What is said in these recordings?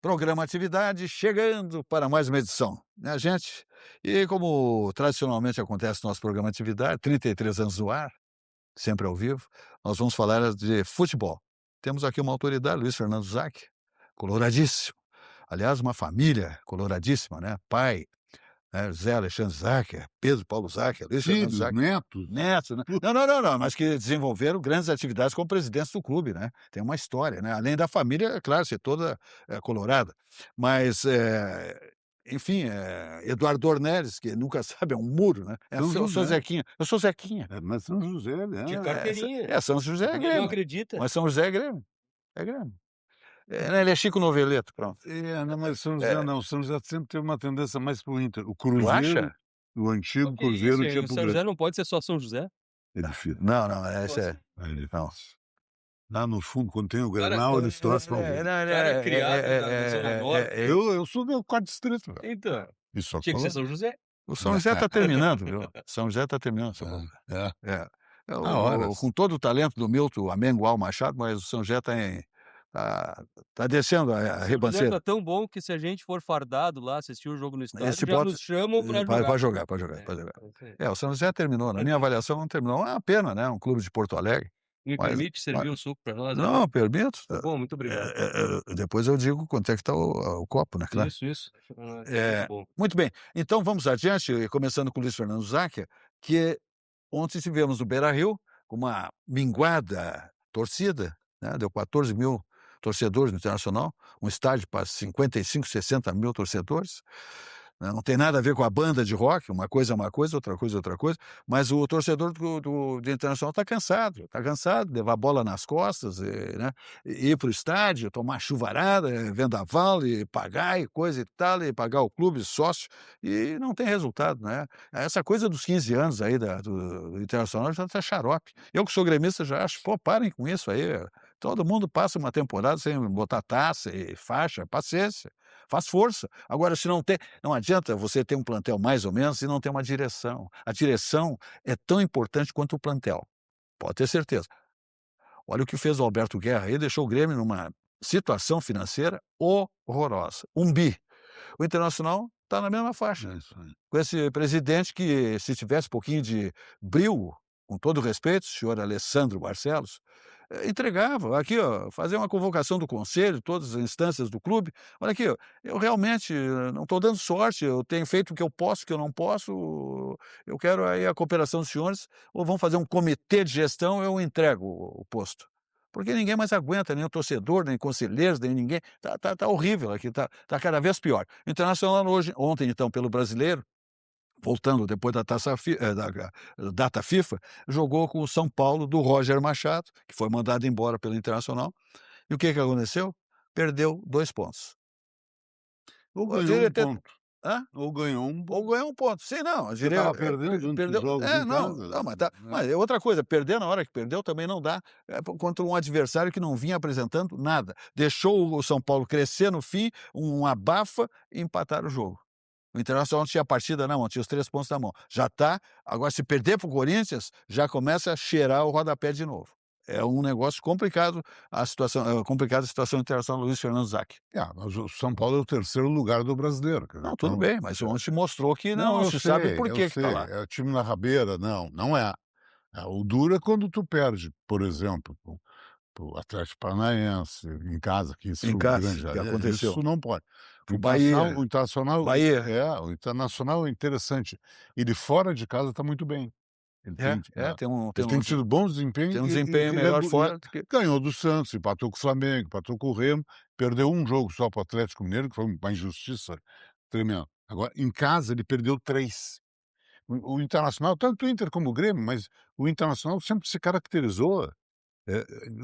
Programa Atividade chegando para mais uma edição, né, gente? E como tradicionalmente acontece no nosso programa Atividade, 33 anos no ar, sempre ao vivo, nós vamos falar de futebol. Temos aqui uma autoridade, Luiz Fernando Zac, coloradíssimo. Aliás, uma família coloradíssima, né? Pai, né, José Alexandre Zac, Pedro Paulo Zac, Luiz Fernando Filhos, Zac. netos. Neto, né? Não, mas que desenvolveram grandes atividades como presidentes do clube, né? Tem uma história, né? Além da família, é claro, ser toda colorada. Mas, enfim, Eduardo Dornelles, que nunca sabe, é um muro, né? São Eu sou José. Zequinha, eu sou Zequinha. Mas São José, né? De carteirinha. São José é Ele não Grêmio, acredita. mas São José é Grêmio, é Grêmio. Né, ele é Chico Noveleto, pronto. Não, mas São José não. São José sempre teve uma tendência mais pro Inter. O Cruzeiro, acha? o antigo Que isso, Cruzeiro hein? tinha O pro São Grêmio. José não pode ser só São José. É difícil. Não, esse é... É difícil. Não. Lá no fundo, quando tem o Cara, Grenal, eles torcem pra alguém. cara é criado na Zona Norte. Eu sou do quarto distrito. Velho. Então, Isso tinha que ser São José. O São José está terminando, viu? São José está terminando. Horas. Com todo o talento do Milton Amengual Machado, mas o São José tá descendo a O São José ribanceira. tá tão bom que se a gente for fardado lá, assistir o jogo no estádio, Esse já pode- nos chamam pra jogar. Pode jogar. Isso aí. O São José terminou. Na minha avaliação, não terminou. É uma pena, né? Um clube de Porto Alegre. Me Mas- permite servir um suco pra nós? Não, permito. Tá bom, muito obrigado. Depois eu digo quanto é que está o copo, né? Claro. Isso. Deixa pra nós. É. Bom. Muito bem. Então vamos adiante, começando com o Luiz Fernando Zac, que ontem tivemos no Beira-Rio uma minguada torcida, né? Deu 14 mil torcedores no Internacional, um estádio para 55, 60 mil torcedores. Né? Não tem nada a ver com a banda de rock, uma coisa é uma coisa, outra coisa é outra coisa, mas o torcedor do Internacional está cansado de levar a bola nas costas, né? Ir para o estádio, tomar chuvarada, vendaval, e pagar e coisa e tal, e pagar o clube, sócio, e não tem resultado, né? Essa coisa dos 15 anos aí do Internacional já tá xarope. Eu que sou gremista já acho, pô, parem com isso aí. Todo mundo passa uma temporada sem botar taça e faixa, paciência, faz força. Agora, se não tem, não adianta você ter um plantel mais ou menos e não ter uma direção. A direção é tão importante quanto o plantel, pode ter certeza. Olha o que fez o Alberto Guerra aí, deixou o Grêmio numa situação financeira horrorosa. Um bi. O Internacional está na mesma faixa. É isso aí. Com esse presidente que, se tivesse um pouquinho de brio, com todo o respeito, o senhor Alessandro Barcelos, entregava. Aqui, ó, fazer uma convocação do conselho, todas as instâncias do clube. Olha aqui, ó, eu realmente não estou dando sorte, eu tenho feito o que eu posso, o que eu não posso, eu quero aí a cooperação dos senhores, ou vão fazer um comitê de gestão, eu entrego o posto. Porque ninguém mais aguenta, nem o torcedor, nem conselheiros, nem ninguém. Tá horrível aqui, tá cada vez pior. O Internacional ontem, então, pelo Brasileiro, voltando depois da data FIFA, jogou com o São Paulo do Roger Machado, que foi mandado embora pelo Internacional. E o que aconteceu? Perdeu 2 pontos. Ou Eu ganhou diria um ter- ponto. Hã? Ou ganhou um Ou ganhou 1 ponto. Sim, não, eu Você diria, estava perdendo antes dos jogos em não, casa. não, mas é outra coisa, perder na hora que perdeu também não dá, contra um adversário que não vinha apresentando nada. Deixou o São Paulo crescer no fim, um abafa e empatar o jogo. O Internacional não tinha a partida na mão, tinha os 3 pontos na mão. Já tá, agora se perder para o Corinthians, já começa a cheirar o rodapé de novo. É um negócio complicado a situação internacional do Luiz Fernando Zac. Mas o São Paulo é o terceiro lugar do brasileiro. quer dizer, Não, tudo então- bem, mas ontem mostrou que não eu se sei, sabe por eu que está sei. lá. É o time na rabeira, não é. O duro é quando tu perde, por exemplo, pro Atlético Paranaense, em casa, que isso Em casa, grande, que aconteceu. isso não pode. O Bahia. O Internacional, Bahia. o Internacional é interessante. Ele fora de casa está muito bem. Ele tem tido bons desempenhos. Tem um desempenho melhor fora do que... Ganhou do Santos, empatou com o Flamengo, empatou com o Remo, perdeu um jogo só para o Atlético Mineiro, que foi uma injustiça tremenda. Agora, em casa, ele perdeu 3. O Internacional, tanto o Inter como o Grêmio, mas o Internacional sempre se caracterizou.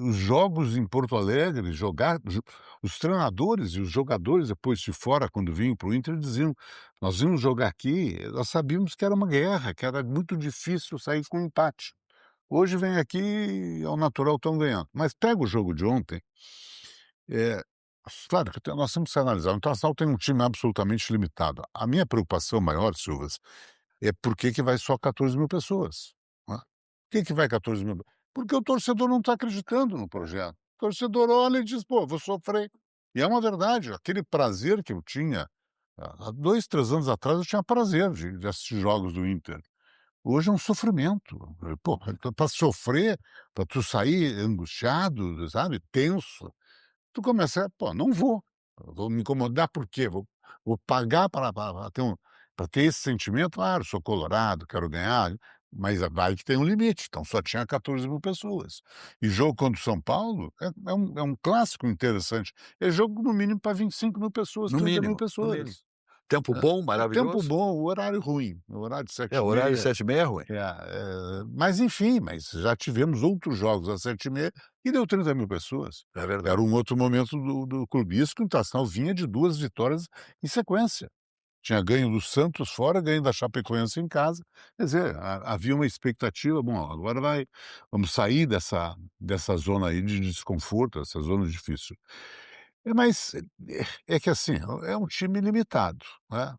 Os jogos em Porto Alegre, os treinadores e os jogadores depois de fora, quando vinham para o Inter, diziam: nós íamos jogar aqui, nós sabíamos que era uma guerra, que era muito difícil sair com empate. Hoje vem aqui, ao natural estão ganhando. Mas pega o jogo de ontem, claro que nós temos que analisar. O Internacional tem um time absolutamente limitado. A minha preocupação maior, Silvas, é por que vai só 14 mil pessoas. Né? Por que vai 14 mil? Porque o torcedor não está acreditando no projeto. O torcedor olha e diz, pô, vou sofrer. E é uma verdade, aquele prazer que eu tinha, há 2, 3 anos atrás eu tinha prazer de assistir jogos do Inter. Hoje é um sofrimento. Pô, pra sofrer, para tu sair angustiado, sabe, tenso, tu começa: "Pô, não vou, eu vou me incomodar por quê? Vou pagar para ter pra ter esse sentimento? Claro, sou colorado, quero ganhar", mas vai que tem um limite, então só tinha 14.000 pessoas. E jogo contra o São Paulo é um clássico interessante, é jogo no mínimo para 25.000 pessoas, No 30.000 mínimo, no mínimo. pessoas. Tempo bom, O tempo maravilhoso. bom, o horário ruim, o horário de É, o horário 7h30. 7h30 é ruim, Mas enfim, mas já tivemos outros jogos às 7h30 e deu 30.000 pessoas. é verdade. Era um outro momento do clubismo, que o Internacional vinha de 2 vitórias em sequência. Tinha ganho do Santos fora, ganho da Chapecoense em casa. Quer dizer, havia uma expectativa: "Bom, agora vamos sair dessa zona aí de desconforto, essa zona difícil". Mas é que assim, é um time limitado, né.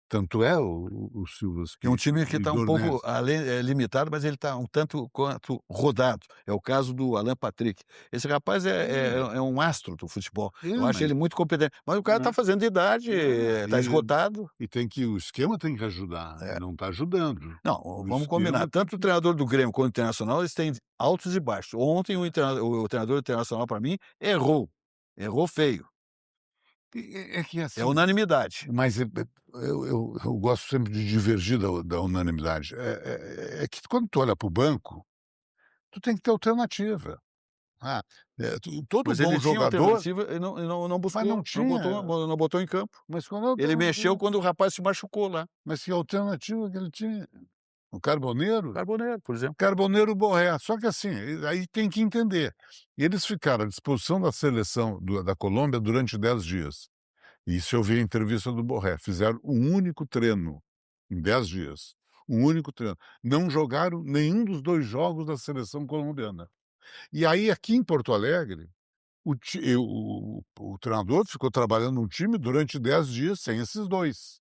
Tanto é o Silvas É um que time que e está um pouco Dornelles. limitado, mas ele está um tanto quanto rodado. É o caso do Alan Patrick. Esse rapaz é um astro do futebol. Eu acho Mas ele muito competente, mas o cara está né, fazendo idade, está e esgotado. o esquema tem que ajudar, e É. não está ajudando. Não, O vamos combinar, esquema tem tanto o que treinador do Grêmio quanto o Internacional, eles têm altos e baixos. Ontem o treinador do Internacional, para mim, errou feio, é que é assim, unanimidade. mas eu gosto sempre de divergir da unanimidade. É que quando tu olha para o banco, tu tem que ter alternativa. Ah, todo Mas ele bom tinha jogador, alternativa e não mas não buscou, tinha. não botou em campo. Mas qual é a Ele mexeu alternativa? quando o rapaz se machucou lá, Mas que alternativa que ele tinha? O Carboneiro? Carboneiro, por exemplo. Carboneiro, Borré. Só que assim, aí tem que entender, eles ficaram à disposição da seleção da Colômbia durante 10 dias. Isso eu vi a entrevista do Borré, fizeram um único treino em 10 dias, um único treino. Não jogaram nenhum dos 2 jogos da seleção colombiana. E aí aqui em Porto Alegre, o treinador ficou trabalhando no time durante 10 dias sem esses 2.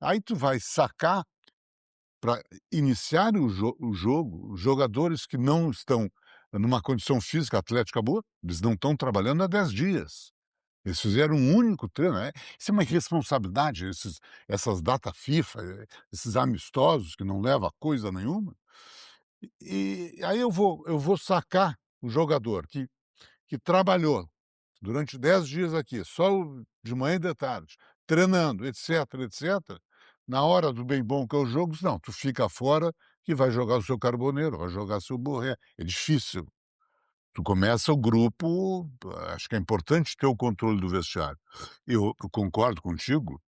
Aí tu vai sacar para iniciar o jogo, os jogadores que não estão numa condição física atlética boa, eles não estão trabalhando há 10 dias. Eles fizeram um único treino, isso é uma irresponsabilidade, essas data FIFA, esses amistosos que não leva a coisa nenhuma. E aí eu vou sacar o jogador que trabalhou durante 10 dias aqui, só de manhã e de tarde, treinando, etc, etc, na hora do bem bom que é o jogo, diz: "Não, tu fica fora que vai jogar o seu Carboneiro, vai jogar seu Borré". É difícil. Tu começa o grupo, acho que é importante ter o controle do vestiário. Eu concordo contigo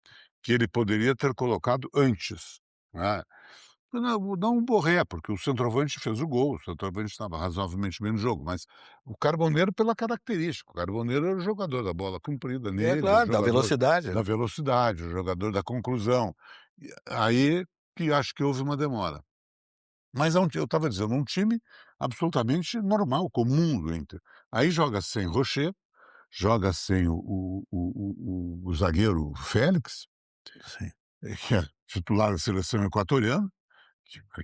que ele poderia ter colocado antes, né. Não o Borré, porque o centroavante fez o gol, o centroavante estava razoavelmente bem no jogo, mas o Carboneiro pela característica, o Carboneiro era o jogador da bola comprida É nele, o claro, da jogador velocidade, da né. velocidade, o jogador da conclusão. E aí que acho que houve uma demora. Mas eu estava dizendo, um time absolutamente normal, comum do Inter. Aí joga sem Rocher, joga sem o zagueiro Félix, Sim. que é titular da seleção equatoriana,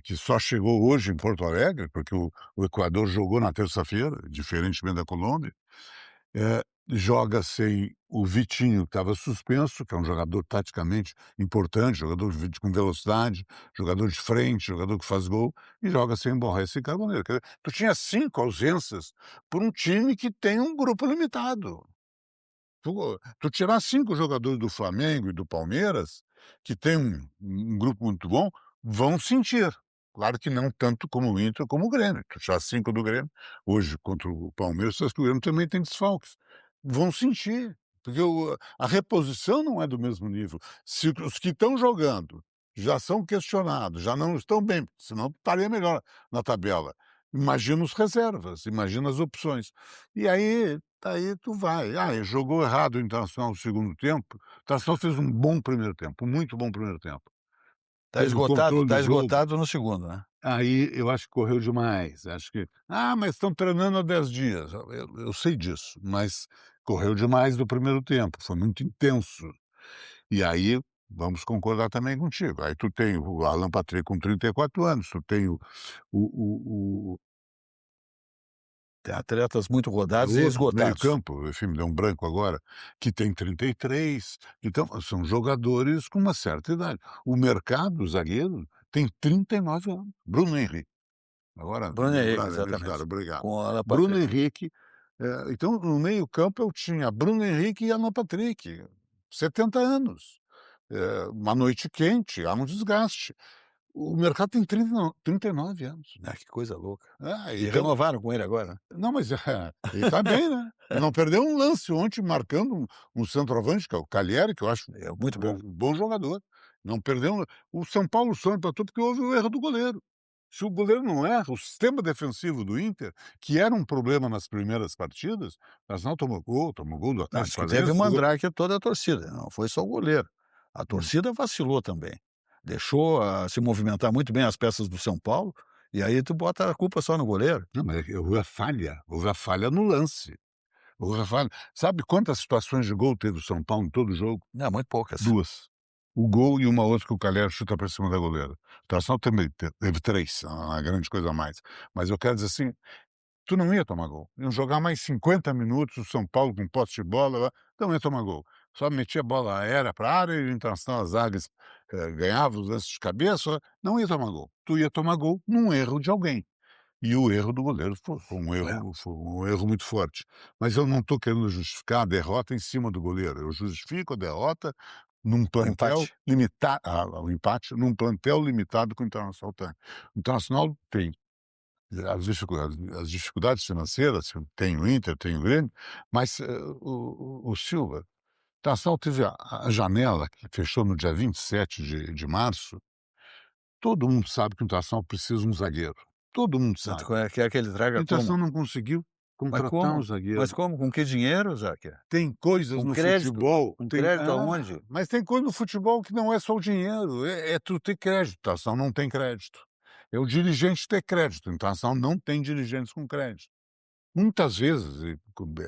que só chegou hoje em Porto Alegre, porque o Equador jogou na terça-feira, diferentemente da Colômbia. Joga sem o Vitinho, que estava suspenso, que é um jogador taticamente importante, jogador com velocidade, jogador de frente, jogador que faz gol, e joga sem Borré e Carboneiro. Quer dizer, tu tinha 5 ausências por um time que tem um grupo limitado. Tu tirar 5 jogadores do Flamengo e do Palmeiras, que tem um grupo muito bom, vão sentir. Claro que não tanto como o Inter, como o Grêmio. Tu tirar 5 do Grêmio, hoje contra o Palmeiras, tu que o Grêmio também tem desfalques. Vão sentir, porque a reposição não é do mesmo nível. Se os que estão jogando já são questionados, já não estão bem, senão estaria melhor na tabela. Imagina os reservas, imagina as opções. E aí tu vai. Jogou errado o Internacional no segundo tempo. O Internacional fez um bom primeiro tempo, um muito bom primeiro tempo. Teve o controle do Está jogo. esgotado no segundo, né. Aí eu acho que correu demais. Acho que: mas estão treinando há 10 dias". Eu sei disso, mas correu demais do primeiro tempo, foi muito intenso. E aí, vamos concordar também contigo, aí tu tem o Alan Patrick com 34 anos, tu tem o Tem atletas muito É rodados e outro meio esgotados. campo, enfim, me deu um branco agora, que tem 33, então são jogadores com uma certa idade. O mercado zagueiro tem 39 anos. Bruno Henrique, agora Bruno me Henrique, lembraram, me exatamente. ajudaram, obrigado. Com o Alan Bruno Patrick. Henrique, então no meio campo eu tinha Bruno Henrique e Alan Patrick, 70 anos. Uma noite quente, há um desgaste. O mercado tem 39 anos. Ah, que coisa louca. E Então renovaram com ele agora, né. não, mas ele tá bem, né. Não perdeu um lance ontem marcando um centroavante, que é o Callieri, que eu acho É muito bom. bom jogador. Não perdeu o São Paulo só empatou porque houve o erro do goleiro. Se o goleiro não erra, o sistema defensivo do Inter, que era um problema nas primeiras partidas, o Arsenal tomou gol do Não, Atlético diz que teve Paranaense, do gol mandrake toda a torcida, não foi só o goleiro. A hum. torcida vacilou também. Deixou, se movimentar muito bem as peças do São Paulo, e aí tu bota a culpa só no goleiro. Não, mas houve a falha no lance. Houve a falha. Sabe quantas situações de gol teve o São Paulo em todo o jogo? Não, muito poucas. 2. O gol e uma outra que o Calleri chuta pra cima da goleira. O Arsenal também teve 3, uma grande coisa a mais. Mas eu quero dizer assim, tu não ia tomar gol. Iam jogar mais 50 minutos, o São Paulo com posse de bola, não ia tomar gol. Só metia a bola aérea pra área e o Internacional, as zagas, ganhava os lances de cabeça, não ia tomar gol. Tu ia tomar gol num erro de alguém. E o erro do goleiro É, foi um erro muito forte. Mas eu não estou querendo justificar a derrota em cima do goleiro, eu justifico a derrota num o plantel empate. limitado, o empate num plantel limitado que o Internacional tem. O Internacional tem as dificuldades financeiras, tem o Inter, tem o Grêmio, mas, o Silva, o Internacional teve a janela que fechou no dia 27 de março, todo mundo sabe que o Internacional precisa de um zagueiro, todo mundo Mas tu sabe. quer que ele O traga como? Internacional não conseguiu Mas contratar um como? Mas zagueiro. como? Com que dinheiro, Jaque? Tem coisas Com no crédito? futebol, Com crédito aonde? mas tem coisa no futebol que não é só o dinheiro, é tu ter crédito, a Internacional não tem crédito. É o dirigente ter crédito, a Internacional não tem dirigentes com crédito. Muitas vezes,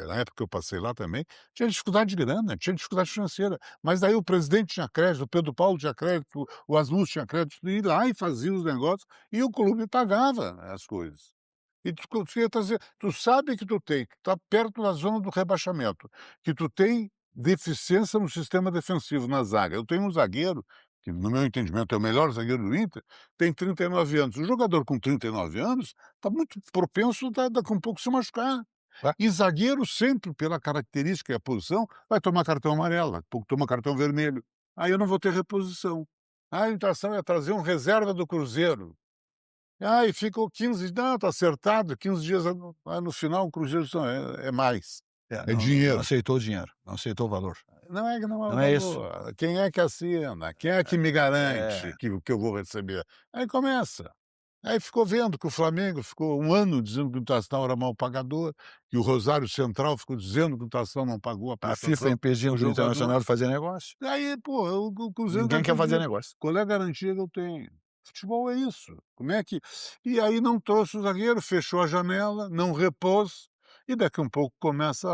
na época que eu passei lá também, tinha dificuldade de grana, tinha dificuldade financeira, mas daí o presidente tinha crédito, o Pedro Paulo tinha crédito, o Asmus tinha crédito, e ia lá e fazia os negócios, e o clube pagava as coisas. E tu conseguia trazer, tu sabe que tu tem, que tá perto da zona do rebaixamento, que tu tem deficiência no sistema defensivo, na zaga. Eu tenho um zagueiro, que no meu entendimento é o melhor zagueiro do Inter, tem 39 anos. O jogador com 39 anos está muito propenso daqui um pouco se machucar. Tá? E zagueiro sempre, pela característica e a posição, vai tomar cartão amarelo, daqui a pouco toma cartão vermelho. Aí eu não vou ter reposição. A intenção é trazer um reserva do Cruzeiro. E ficou 15, não, tá acertado, 15 dias, aí no final o Cruzeiro disse: "Não, é mais, É, é não dinheiro". aceitou o dinheiro, não aceitou o valor. Não é que não é o Não é isso. valor, quem é que assina? Quem é que me garante É, que eu vou receber? Aí começa. Aí ficou vendo que o Flamengo ficou um ano dizendo que o Internacional era mal pagador, que o Rosário Central ficou dizendo que o Internacional não pagou a a FIFA prestação do impedindo o jogador. Internacional de fazer negócio. Aí, pô, o Cruzeiro tá Ninguém quer fazer impedido. negócio. Qual é a garantia que eu tenho? Futebol é isso. Como é que e aí não trouxe o zagueiro, fechou a janela, não repôs, e daqui a um pouco começa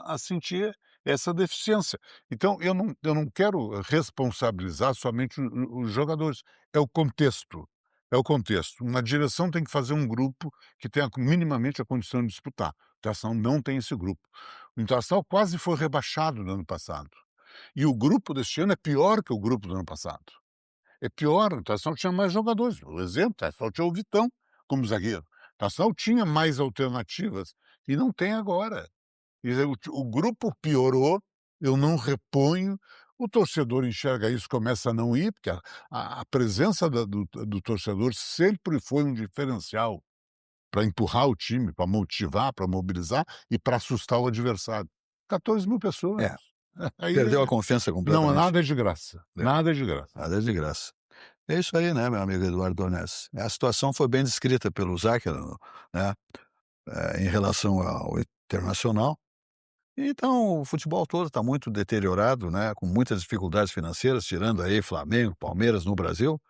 a sentir essa deficiência. Então eu não quero responsabilizar somente os jogadores, é o contexto, é o contexto. Uma direção tem que fazer um grupo que tenha minimamente a condição de disputar. O Internacional não tem esse grupo. O Internacional quase foi rebaixado no ano passado. E o grupo deste ano é pior que o grupo do ano passado. É pior, o Internacional tinha mais jogadores. O exemplo, o Internacional tinha o Vitão como zagueiro. O Internacional tinha mais alternativas e não tem agora. Quer dizer, o grupo piorou, eu não reponho, o torcedor enxerga isso, começa a não ir, porque a presença do torcedor sempre foi um diferencial para empurrar o time, para motivar, para mobilizar e para assustar o adversário. 14.000 pessoas. É, Aí perdeu a confiança não, completamente. nada é de graça, É, nada é de graça. nada de graça. É isso aí, né, meu amigo Eduardo Donés. A situação foi bem descrita pelo Záquero, né, em relação ao Internacional. Então, o futebol todo está muito deteriorado, né, com muitas dificuldades financeiras, tirando aí Flamengo, Palmeiras no Brasil,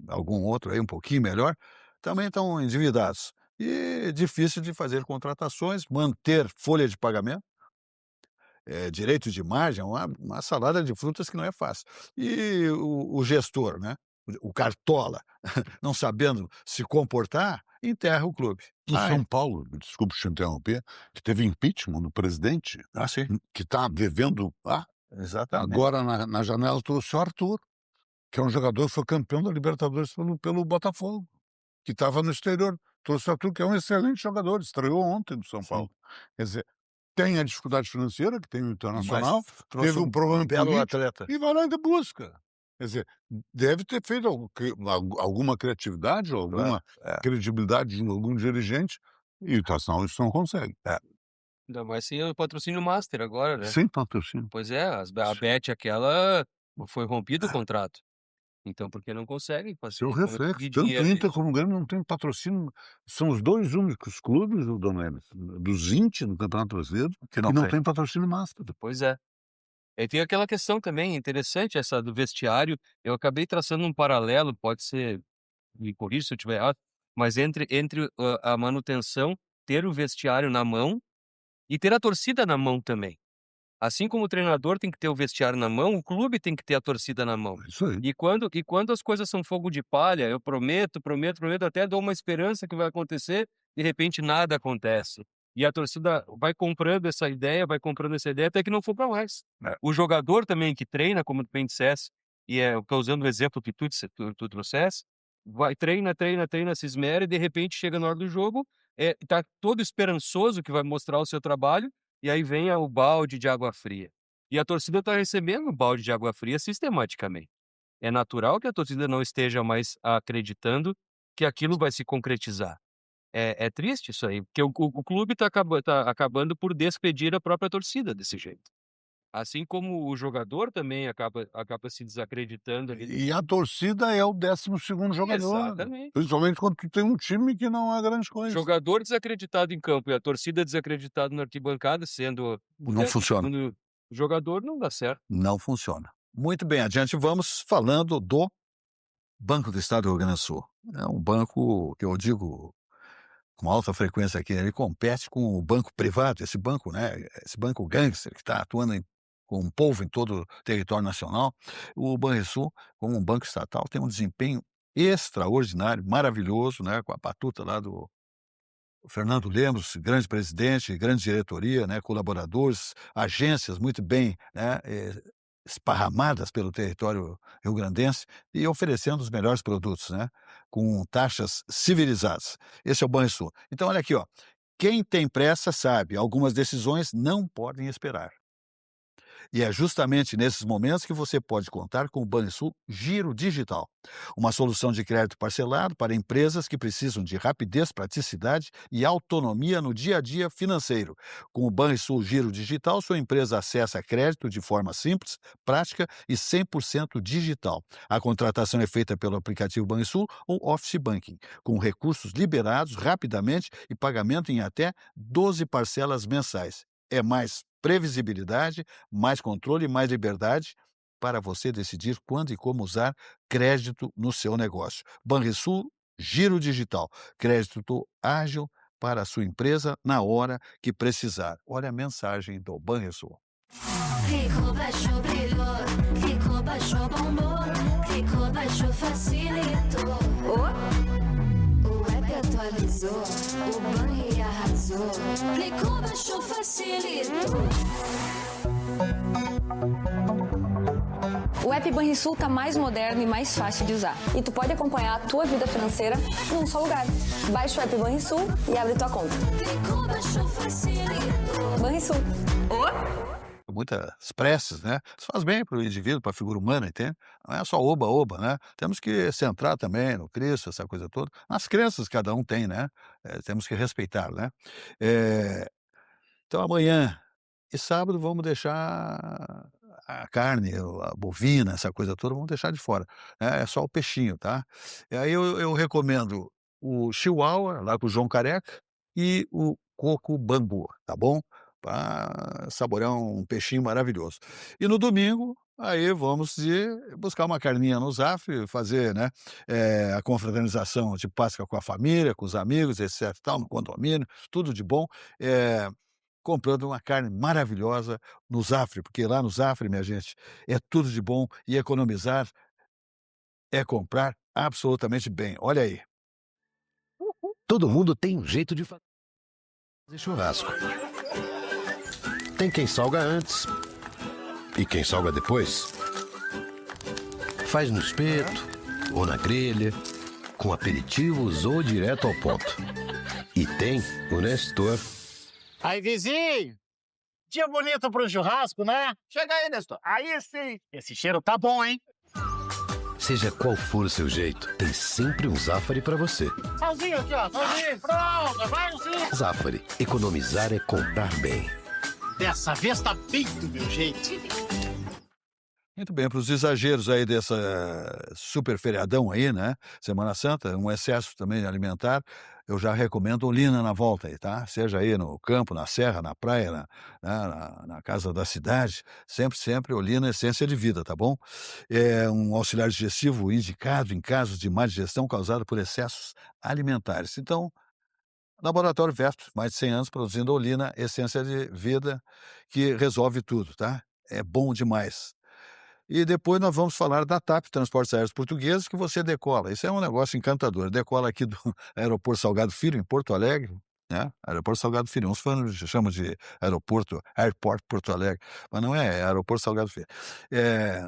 algum outro aí um pouquinho melhor, também estão endividados. E difícil de fazer contratações, manter folha de pagamento, direito de margem, uma salada de frutas que não é fácil. E o gestor, né? o cartola, não sabendo se comportar, enterra o clube. No São Paulo, desculpe te interromper, que teve impeachment do presidente, Sim, que está devendo exatamente. agora na janela trouxe o Arthur, que é um jogador que foi campeão da Libertadores pelo Botafogo, que estava no exterior. Trouxe o Arthur, que é um excelente jogador, estreou ontem no São Sim. Paulo. Quer dizer, tem a dificuldade financeira, que tem o Internacional, Mas trouxe teve um problema belo político atleta. e vai lá e busca. Quer dizer, deve ter feito alguma criatividade ou alguma É. credibilidade de algum dirigente, e o Internacional isso não consegue. Ainda mais sem o patrocínio master agora, né? Sem patrocínio. Pois é, a Bet aquela foi rompido o contrato. Então, porque não conseguem Seu conseguir reflexo, tanto dinheiro o Inter nisso. como o Grêmio não tem patrocínio. São os 2 únicos clubes, o Dona Elis, dos 20 no Campeonato Brasileiro, Que que não tem patrocínio master. Pois é. E tem aquela questão também interessante, essa do vestiário. Eu acabei traçando um paralelo, pode ser, me corrija se eu estiver errado, mas entre a manutenção, ter o vestiário na mão e ter a torcida na mão também. Assim como o treinador tem que ter o vestiário na mão, o clube tem que ter a torcida na mão. É isso aí. E quando as coisas são fogo de palha, eu prometo, até dou uma esperança que vai acontecer, de repente nada acontece. E a torcida vai comprando essa ideia, até que não for para mais. É. O jogador também que treina, como tu bem dissesse, e tô usando o exemplo que tu trouxesse, treina, se esmera e de repente chega na hora do jogo, tá todo esperançoso que vai mostrar o seu trabalho, e aí vem o balde de água fria. E a torcida está recebendo o balde de água fria sistematicamente. É natural que a torcida não esteja mais acreditando que aquilo vai se concretizar. É triste isso aí, porque o clube está acabando por despedir a própria torcida desse jeito. Assim como o jogador também acaba se desacreditando ali. E a torcida é o 12º jogador. Exatamente. Principalmente quando tu tem um time que não é grande coisa. Jogador desacreditado em campo e a torcida desacreditada na arquibancada, sendo o Não funciona. 12º jogador, não dá certo. Não funciona. Muito bem, adiante vamos falando do Banco do Estado do Rio Grande do Sul. É um banco que eu digo com alta frequência aqui, ele compete com o banco privado, esse banco, né, esse banco gangster que está atuando com um povo em todo o território nacional. O Banrisul, como um banco estatal, tem um desempenho extraordinário, maravilhoso, né, com a batuta lá do Fernando Lemos, grande presidente, grande diretoria, né, colaboradores, agências muito bem, né, esparramadas pelo território rio-grandense e oferecendo os melhores produtos, né, com taxas civilizadas. Esse é o Banrisul. Então olha aqui, ó, quem tem pressa sabe, algumas decisões não podem esperar. E é justamente nesses momentos que você pode contar com o Banrisul Giro Digital, uma solução de crédito parcelado para empresas que precisam de rapidez, praticidade e autonomia no dia a dia financeiro. Com o Banrisul Giro Digital, sua empresa acessa crédito de forma simples, prática e 100% digital. A contratação é feita pelo aplicativo Banrisul ou Office Banking, com recursos liberados rapidamente e pagamento em até 12 parcelas mensais. É mais previsibilidade, mais controle e mais liberdade para você decidir quando e como usar crédito no seu negócio. Banrisul, Giro Digital, crédito ágil para a sua empresa na hora que precisar. Olha a mensagem do Banrisul. Clicou, baixou, brilhou. Clicou, baixou, bombou. Clicou, baixou, facilitou. O app atualizou. O banho arrasou. Clicou, baixou, facilitou. O app Banrisul tá mais moderno e mais fácil de usar. E tu pode acompanhar a tua vida financeira num só lugar. Baixa o app Banrisul e abre tua conta. Clicou, baixou, facilitou. Banrisul. Muitas preces, né? Isso faz bem para o indivíduo, para a figura humana, entende? Não é só oba-oba, né? Temos que centrar também no Cristo, essa coisa toda. Nas crenças que cada um tem, né? Temos que respeitar, né? Então amanhã e sábado vamos deixar a carne, a bovina, essa coisa toda, vamos deixar de fora, né? É só o peixinho, tá? E aí eu recomendo o chihuahua, lá com o João Careca, e o coco bambu, tá bom? Para saborear um peixinho maravilhoso. E no domingo, aí vamos buscar uma carninha no Zafre, fazer, né, a confraternização de Páscoa com a família, com os amigos, etc, tal, no condomínio, tudo de bom, comprando uma carne maravilhosa no Zafre, porque lá no Zafre, minha gente, é tudo de bom e economizar é comprar absolutamente bem. Olha aí. Todo mundo tem um jeito de fazer churrasco. Tem quem salga antes e quem salga depois. Faz no espeto ou na grelha, com aperitivos ou direto ao ponto. E tem o Nestor. Aí, vizinho! Dia bonito para um churrasco, né? Chega aí, Nestor. Aí sim! Esse cheiro tá bom, hein? Seja qual for o seu jeito, tem sempre um Zafari pra você. Salzinho aqui, ó. Salzinho, pronto, vai sim. Zafari, economizar é comprar bem. Dessa vez tá bem do meu jeito. Muito bem, para os exageros aí dessa super feriadão aí, né? Semana Santa, um excesso também alimentar, eu já recomendo Olina na volta aí, tá? Seja aí no campo, na serra, na praia, na casa da cidade, sempre Olina Essência de Vida, tá bom? É um auxiliar digestivo indicado em casos de má digestão causada por excessos alimentares. Então, Laboratório Vesp, mais de 100 anos produzindo Olina Essência de Vida, que resolve tudo, tá? É bom demais. E depois nós vamos falar da TAP, Transportes Aéreos Portugueses, que você decola. Isso é um negócio encantador. Decola aqui do Aeroporto Salgado Filho, em Porto Alegre, né? Aeroporto Salgado Filho. Uns fãs chamam de Airport Porto Alegre, mas não é Aeroporto Salgado Filho.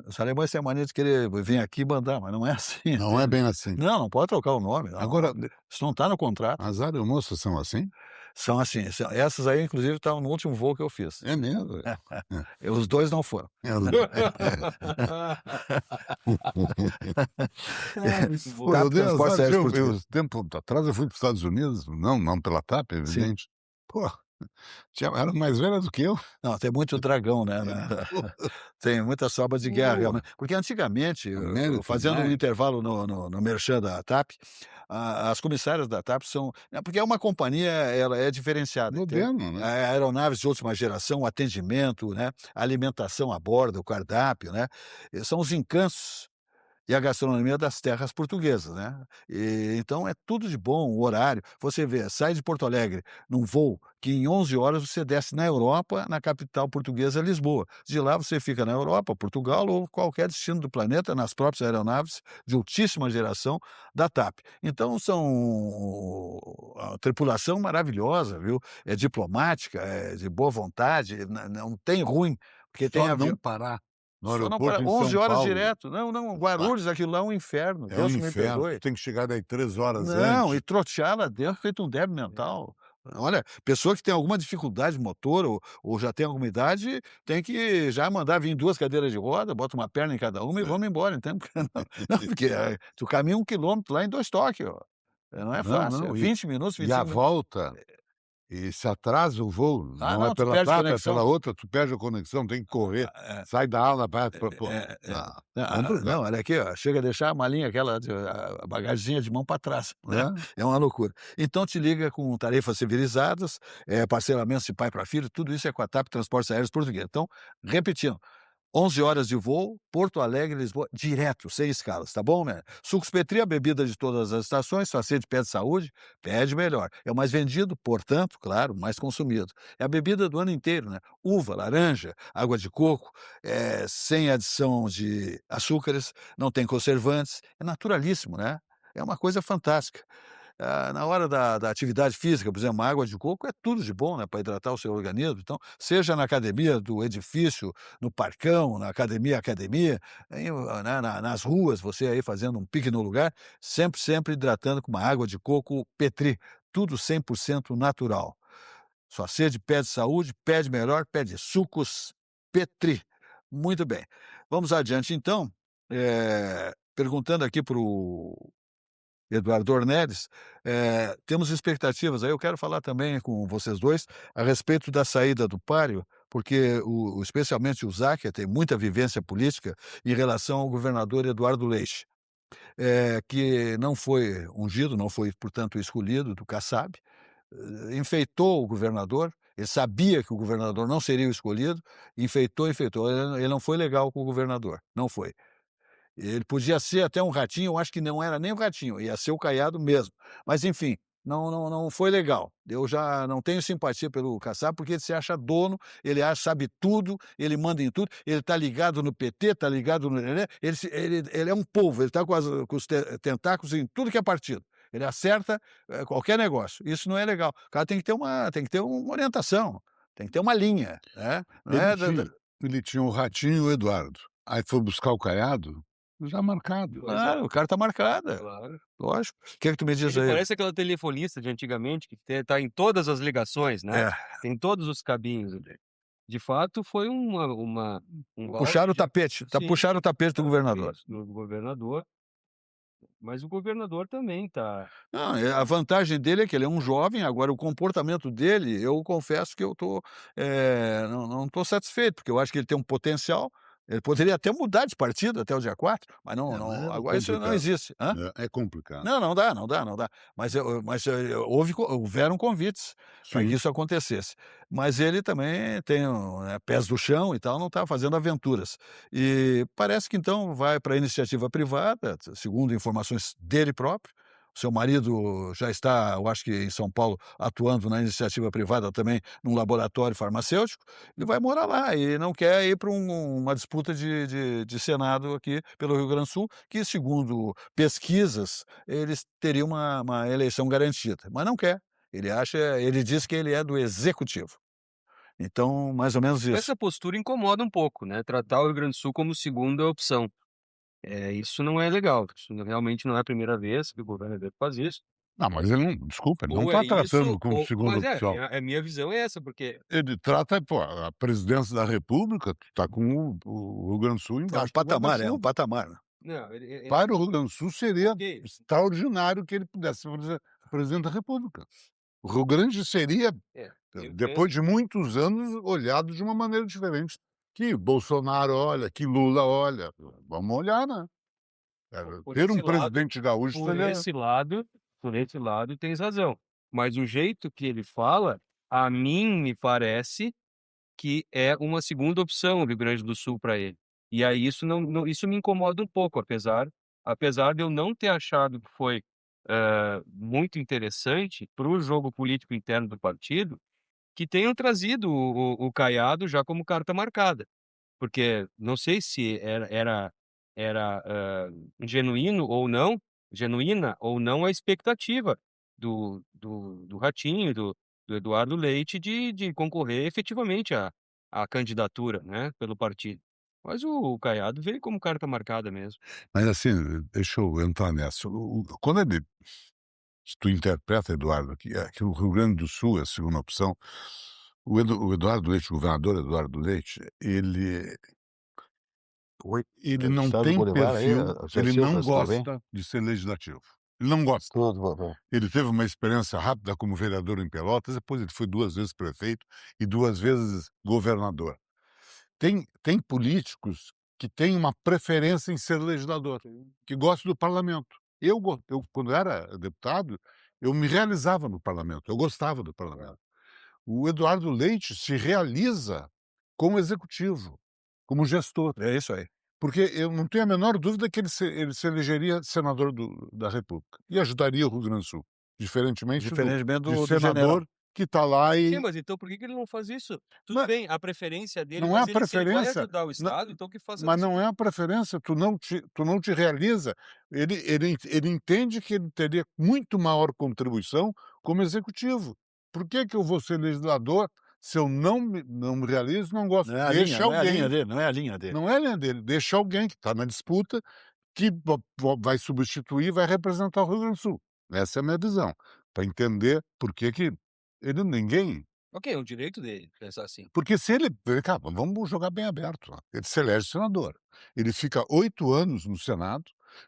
Os alemães têm a mania de querer vir aqui e mandar, mas não é assim. Não é bem assim. Não pode trocar o nome. Não. Agora, Isso não está no contrato. as aeromoças são assim? São assim. Essas aí, inclusive, estavam no último voo que eu fiz. É mesmo? Os dois não foram. Pô, TAP, eu dei Transportes azar, Aéreos Portugueses. tempo atrás eu fui para os Estados Unidos, não pela TAP, evidente. Pô, era mais velha do que eu. Não, tem muito dragão, né? Tem muita sobra de guerra, Pô. realmente. Porque antigamente, América, fazendo um né? intervalo no merchan da TAP, as comissárias da TAP são... Porque é uma companhia, ela é diferenciada. entende? Moderno, né? Aeronaves de última geração, o atendimento, né? A alimentação a bordo, o cardápio, né? São os encantos e a gastronomia das terras portuguesas, né? Então é tudo de bom, o horário. Você vê, sai de Porto Alegre num voo que em 11 horas você desce na Europa, na capital portuguesa, Lisboa. De lá você fica na Europa, Portugal ou qualquer destino do planeta, nas próprias aeronaves de altíssima geração da TAP. Então são a tripulação maravilhosa, viu? É diplomática, é de boa vontade, não tem ruim, porque tem Só avião. não parar no Só não aeroporto para- em 11 São horas Paulo. direto. Não, Guarulhos, aquilo lá é um inferno. É um Deus me inferno. perdoe. Tem que chegar daí 3 horas Não, e antes. trotear lá dentro feito um débil mental. Olha, pessoa que tem alguma dificuldade motor ou já tem alguma idade, tem que já mandar vir 2 cadeiras de roda, bota uma perna em cada uma e vamos embora, entende? Porque tu caminha 1 quilômetro lá em 2 toques, ó. Não é fácil. Não, é e 20 minutos, E a 25 minutos. volta, e se atrasa o voo, Ah, não não, é tu pela perde TAP, é conexão. pela outra, tu perde a conexão, tem que correr. Sai da aula, vai... Não, olha aqui, ó, chega a deixar a malinha aquela, a bagaginha de mão para trás, né? É uma loucura. Então te liga com tarifas civilizadas, parcelamentos de pai para filho, tudo isso é com a TAP Transportes Aéreos Portugueses. Então, repetindo, 11 horas de voo, Porto Alegre, Lisboa, direto, sem escalas, tá bom, né? Sucos Petri, a bebida de todas as estações, sua sede pede saúde, pede melhor. É o mais vendido, portanto, claro, mais consumido. É a bebida do ano inteiro, né? Uva, laranja, água de coco, sem adição de açúcares, não tem conservantes, é naturalíssimo, né? É uma coisa fantástica. Na hora da atividade física, por exemplo, uma água de coco é tudo de bom, né, para hidratar o seu organismo. Então, seja na academia do edifício, no parcão, na academia, né, nas ruas, você aí fazendo um pique no lugar, sempre hidratando com uma água de coco Petri, tudo 100% natural. Sua sede pede saúde, pede melhor, pede sucos Petri. Muito bem. Vamos adiante, então, perguntando aqui para o Eduardo Ornelis, temos expectativas aí, eu quero falar também com vocês dois a respeito da saída do Páreo, porque especialmente o Záquia tem muita vivência política em relação ao governador Eduardo Leite, que não foi ungido, não foi, portanto, escolhido do Kassab, enfeitou o governador, ele sabia que o governador não seria o escolhido, enfeitou, ele não foi legal com o governador, não foi. Ele podia ser até um ratinho, eu acho que não era nem um ratinho, ia ser o Caiado mesmo. Mas, enfim, não foi legal. Eu já não tenho simpatia pelo Kassab, porque ele se acha dono, sabe tudo, ele manda em tudo, ele está ligado no PT, está ligado no ele é um polvo, ele está com os tentáculos em tudo que é partido. Ele acerta qualquer negócio. Isso não é legal. O cara tem que ter uma orientação, tem que ter uma linha, né? Não é Ele tinha o Ratinho e o Eduardo. Aí foi buscar o Caiado, já marcado. Claro, o cara tá marcado, Claro. lógico. O que é que tu me diz Ele aí? parece aquela telefonista de antigamente, que tá em todas as ligações, né? É, Tem todos os cabinhos ali. De fato, foi um puxaram golpe o tapete, sim, puxaram o tapete do governador. isso, do governador. Mas o governador também tá Não, a vantagem dele é que ele é um jovem, agora o comportamento dele, eu confesso que eu não tô satisfeito, porque eu acho que ele tem um potencial, ele poderia até mudar de partido até o dia 4, mas É, mas é agora isso não complicado. existe. Hã? É complicado. Não dá. Mas houveram convites para que Sim. isso acontecesse. Mas ele também tem pés do chão e tal, não está fazendo aventuras. E parece que então vai para a iniciativa privada, segundo informações dele próprio. Seu marido já está, eu acho que em São Paulo, atuando na iniciativa privada também, num laboratório farmacêutico. Ele vai morar lá e não quer ir para uma disputa de Senado aqui pelo Rio Grande do Sul, que, segundo pesquisas, eles teriam uma eleição garantida, mas não quer. Ele diz que ele é do executivo. Então, mais ou menos isso. Essa postura incomoda um pouco, né? Tratar o Rio Grande do Sul como segunda opção. Isso não é legal. Isso realmente não é a primeira vez que o governador faz isso. Não, mas ele não, desculpa, ele não Ou está é isso, tratando como segunda mas opção. a minha visão é essa, porque Ele trata, pô, a presidência da República está com o Rio Grande do Sul É um embaixo do patamar, guarda-chuva. patamar. Né? não, ele Para o Rio Grande do Sul seria ok. extraordinário que ele pudesse ser presidente da República. O Rio Grande seria, Eu depois de muitos anos, olhado de uma maneira diferente. Que Bolsonaro olha, que Lula olha. Vamos olhar, né? Por Ter um esse lado, presidente gaúcho por seria... esse lado tens razão. Mas o jeito que ele fala, a mim me parece que é uma segunda opção o Rio Grande do Sul para ele. E aí isso me incomoda um pouco, apesar de eu não ter achado que foi muito interessante para o jogo político interno do partido, que tenham trazido o Caiado já como carta marcada. Porque não sei se era genuína ou não a expectativa do Ratinho, do Eduardo Leite de concorrer efetivamente à candidatura, né, pelo partido. Mas o Caiado veio como carta marcada mesmo. Mas assim, deixa eu entrar nessa. Quando se tu interpreta, Eduardo, que o Rio Grande do Sul é a segunda opção, o Eduardo Leite, o governador Eduardo Leite, ele não Estado tem Bolivar aí, perfil, ele Cecil, não está bem? gosta de ser legislativo. Ele não gosta. Tudo bem. Ele teve uma experiência rápida como vereador em Pelotas, depois ele foi 2 vezes prefeito e 2 vezes governador. Tem políticos que têm uma preferência em ser legislador, que gostam do parlamento. Eu quando era deputado, eu me realizava no parlamento, eu gostava do parlamento. O Eduardo Leite se realiza como executivo, como gestor. É isso aí. Porque eu não tenho a menor dúvida que ele se elegeria senador da República e ajudaria o Rio Grande do Sul, diferentemente Diferentemente do do senador general. que está lá Sim, e... mas então por que ele não faz isso? Tudo Mas bem, a preferência dele, não é a mas se ele vai preferência, ajudar o não, Estado, então que faça mas isso. não é a preferência, tu não te realiza. Ele entende que ele teria muito maior contribuição como executivo. Por que eu vou ser legislador se eu não me realizo, não gosto? Não é a Deixa linha, não é a alguém, linha dele, não é a linha dele. não é a linha dele, deixa alguém que está na disputa, que vai substituir, vai representar o Rio Grande do Sul. Essa é a minha visão, para entender por que ninguém... Ok, é o direito dele pensar assim. Porque se ele... Cara, vamos jogar bem aberto. Ó. Ele se elege senador. Ele fica 8 anos no Senado,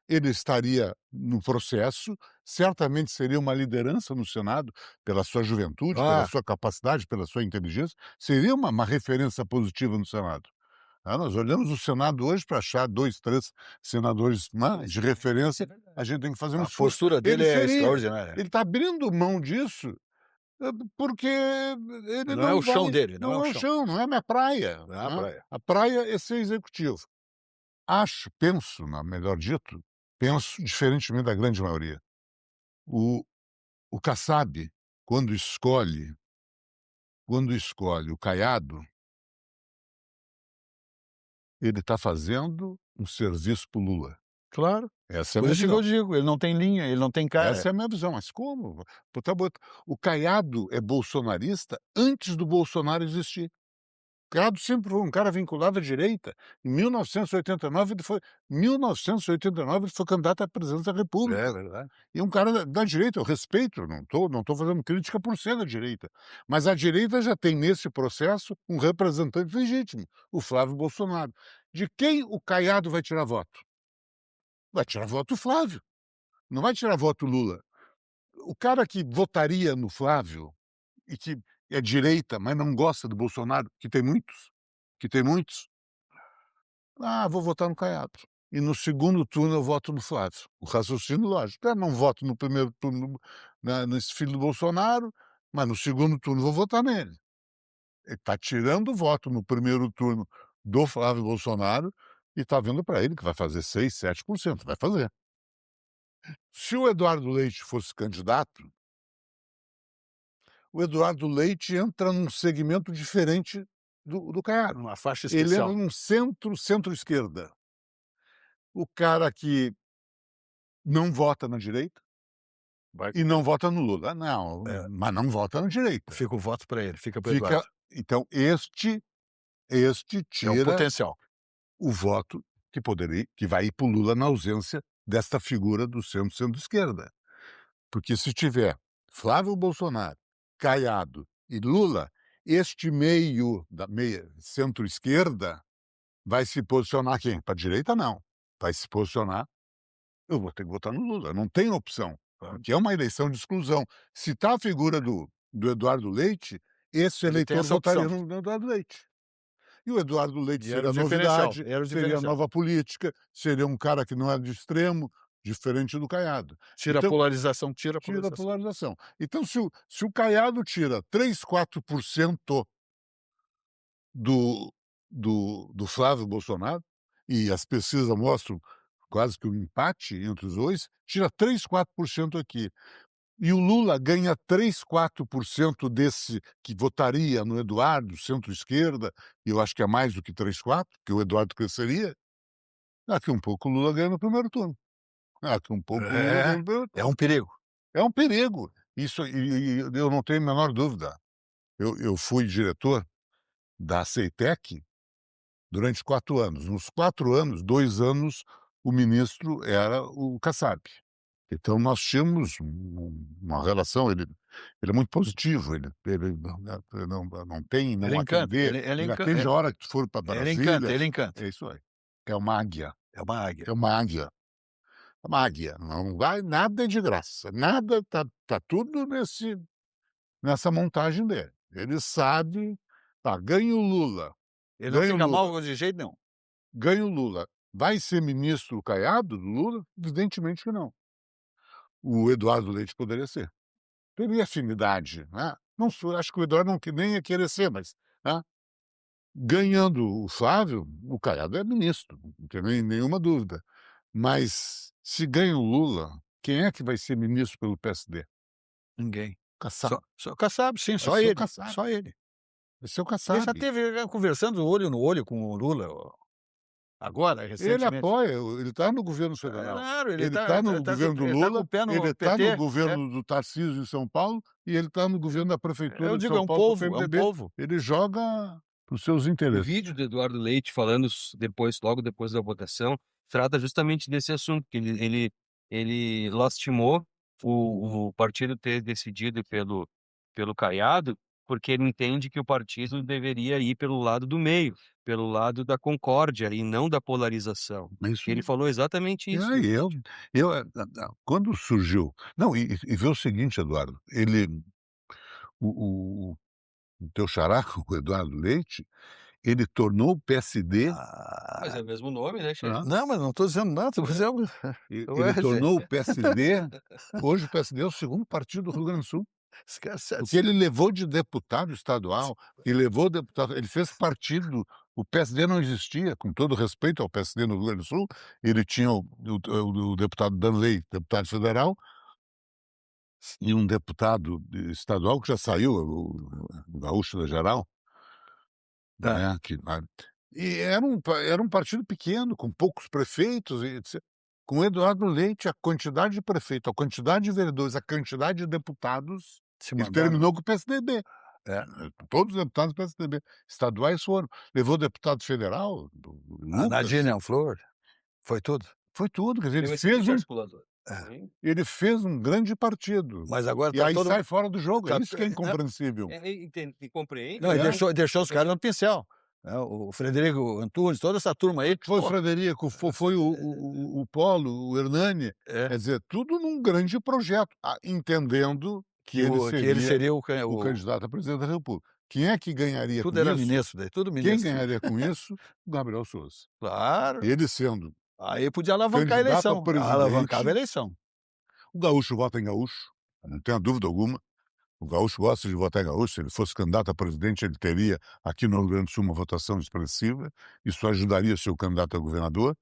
ele estaria no processo, certamente seria uma liderança no Senado, pela sua juventude, pela sua capacidade, pela sua inteligência, seria uma referência positiva no Senado. Nós olhamos o Senado hoje para achar 2, 3 senadores de referência, a gente tem que fazer um A esforço. postura dele é extraordinária. Ele está abrindo mão disso porque ele Não é o chão vai... dele, não Não é é o o chão. chão, não é a minha praia. Não é a né? praia. A praia é ser executivo. Penso, melhor dito, penso diferentemente da grande maioria. O o Kassab, quando escolhe o Caiado, ele está fazendo um serviço para o Lula. Claro. Essa é a Por minha isso que eu visão. digo, ele não tem linha, ele não tem cara. Essa é a minha visão. Mas como? O Caiado é bolsonarista antes do Bolsonaro existir. O Caiado sempre foi um cara vinculado à direita. Em 1989 ele foi candidato à presidência da República. É verdade. E um cara da direita, eu respeito, eu não tô fazendo crítica por ser da direita. Mas a direita já tem nesse processo um representante legítimo, o Flávio Bolsonaro. De quem o Caiado vai tirar voto? Vai tirar voto o Flávio, não vai tirar voto o Lula. O cara que votaria no Flávio e que é direita, mas não gosta do Bolsonaro, que tem muitos, vou votar no Caiado. E no segundo turno eu voto no Flávio. O raciocínio lógico. Eu não voto no primeiro turno nesse filho do Bolsonaro, mas no segundo turno vou votar nele. Ele está tirando o voto no primeiro turno do Flávio Bolsonaro e está vendo para ele que vai fazer 6, 7%. Vai fazer. Se o Eduardo Leite fosse candidato, o Eduardo Leite entra num segmento diferente do Caiado. Uma faixa Ele especial. entra num centro-esquerda. O cara que não vota na direita Vai- e não vota no Lula. Não, É. mas não vota na direita. Fica o voto para ele, fica para o Fica, Eduardo. então, este É um tira potencial. o voto que vai ir para o Lula na ausência desta figura do centro-esquerda. Porque se tiver Flávio Bolsonaro, Caiado e Lula, este meio da meia centro-esquerda vai se posicionar quem? Para a direita, não. Vai se posicionar, eu vou ter que votar no Lula, não tem opção, porque é uma eleição de exclusão. Se está a figura do Eduardo Leite, esse Ele tem eleitor essa votaria opção. no Eduardo Leite. E o Eduardo Leite E era seria o diferencial, novidade, era o seria diferencial. nova política, seria um cara que não é de extremo, diferente do Caiado. Tira Então, a polarização, tira a tira a polarização. polarização. Então, se o Caiado tira 3, 4% do Flávio Bolsonaro, e as pesquisas mostram quase que um empate entre os dois, tira 3, 4% aqui. E o Lula ganha 3, 4% desse que votaria no Eduardo, centro-esquerda, e eu acho que é mais do que 3, 4, que o Eduardo cresceria. Daqui um pouco o Lula ganha no primeiro turno. Daqui um pouco o Lula ganha no primeiro turno. É um perigo. É um perigo. Isso, e eu não tenho a menor dúvida. Eu fui diretor da CEITEC durante 4 anos. Nos 4 anos, 2 anos, o ministro era o Kassab. Então, nós tínhamos uma relação, ele é muito positivo, ele não tem, não Ele encanta, atender, ele ele encanta, atende a hora que tu for para Brasília. ele encanta. É isso aí. É uma águia, É uma águia. é uma águia. É uma águia, não vai nada de graça, nada, tá tudo nessa montagem dele. Ele sabe, ganha o Lula, Ele não ganha o fica Lula. mal de jeito nenhum. ganha o Lula. Vai ser ministro Caiado do Lula? Evidentemente que não. O Eduardo Leite poderia ser. Teria afinidade, né? Não sou, acho que o Eduardo nem ia querer ser, mas né? Ganhando o Flávio, o Caiado é ministro, não tem nenhuma dúvida. Mas se ganha o Lula, quem é que vai ser ministro pelo PSD? Ninguém. Kassab. Só Kassab, sim, só ser o ele. Kassab. Só ele. Vai ser o Ele Kassab. já teve conversando olho no olho com o Lula agora, Ele recentemente. apoia, ele está no governo federal. Claro, Ele está no governo do ele tá com Lula, o pé no ele está PT, no governo do Tarcísio em São Paulo e ele está no governo da prefeitura Eu de digo, São Paulo com o é um PMDB. povo. Ele joga para os seus O interesses. vídeo do Eduardo Leite falando logo depois da votação, trata justamente desse assunto, que ele lastimou o partido ter decidido pelo Caiado, porque ele entende que o partido deveria ir pelo lado do meio, pelo lado da concórdia e não da polarização. Isso. Ele falou exatamente isso. E quando surgiu... Não, e vê o seguinte, Eduardo, o teu xará, o Eduardo Leite, ele tornou o PSD... Mas é o mesmo nome, né, chefe? Não, mas não estou dizendo nada, estou dizendo... Ele tornou o PSD... Hoje o PSD é o segundo partido do Rio Grande do Sul. Porque ele levou de deputado estadual, ele fez partido, o PSD não existia, com todo respeito ao PSD no Rio Grande do Sul, ele tinha o deputado Danley, deputado federal, e um deputado estadual que já saiu, o gaúcho da Geral, Tá. né, e era um partido pequeno, com poucos prefeitos, e etc. Com o Eduardo Leite, a quantidade de prefeito, a quantidade de vereadores, a quantidade de deputados, Se ele mandaram. terminou com o PSDB. É. Todos os deputados do PSDB. Estaduais foram. Levou deputado federal, o A Lucas. Nadine Flor, foi tudo. Foi tudo, quer dizer, Tem ele esse tipo fez de um articulador. É. Sim. ele fez um grande partido. Mas agora E tá aí todo sai fora do jogo, tá- é isso que é incompreensível. Entende, e compreende. Não, e né? deixou os caras no pincel, né, o Frederico Antunes, toda essa turma aí. Foi o Pô, Frederico, foi o Polo, o Hernani, é, quer dizer, tudo num grande projeto, entendendo que ele que ele seria seria o candidato a presidente da República. Quem é que ganharia tudo com era isso? ministro daí, tudo Quem ministro. ganharia com isso? O Gabriel Souza. Claro, Ele sendo aí podia alavancar a candidato a eleição, presidente. alavancava a eleição. O gaúcho vota em gaúcho, não tenha dúvida alguma. O gaúcho gosta de votar em gaúcho. Se ele fosse candidato a presidente, ele teria aqui no Rio Grande do Sul uma votação expressiva. Isso ajudaria seu candidato a governador.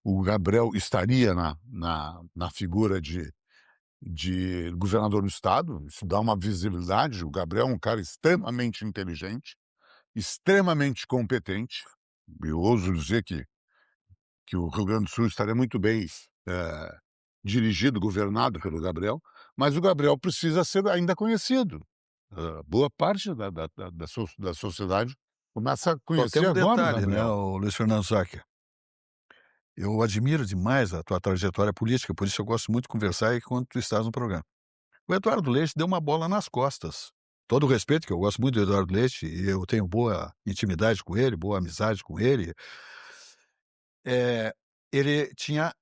O Gabriel estaria na figura de governador do estado. Isso dá uma visibilidade. O Gabriel é um cara extremamente inteligente, extremamente competente. Eu ouso dizer que o Rio Grande do Sul estaria muito bem dirigido, governado pelo Gabriel, mas o Gabriel precisa ser ainda conhecido. Boa parte da sociedade começa a Só conhecer tem um agora o detalhe, né, Gabriel. o Luiz Fernando Zacher. Eu admiro demais a tua trajetória política, por isso eu gosto muito de conversar aí quando tu estás no programa. O Eduardo Leite deu uma bola nas costas. Todo o respeito, que eu gosto muito do Eduardo Leite, e eu tenho boa intimidade com ele, boa amizade com ele. Ele tinha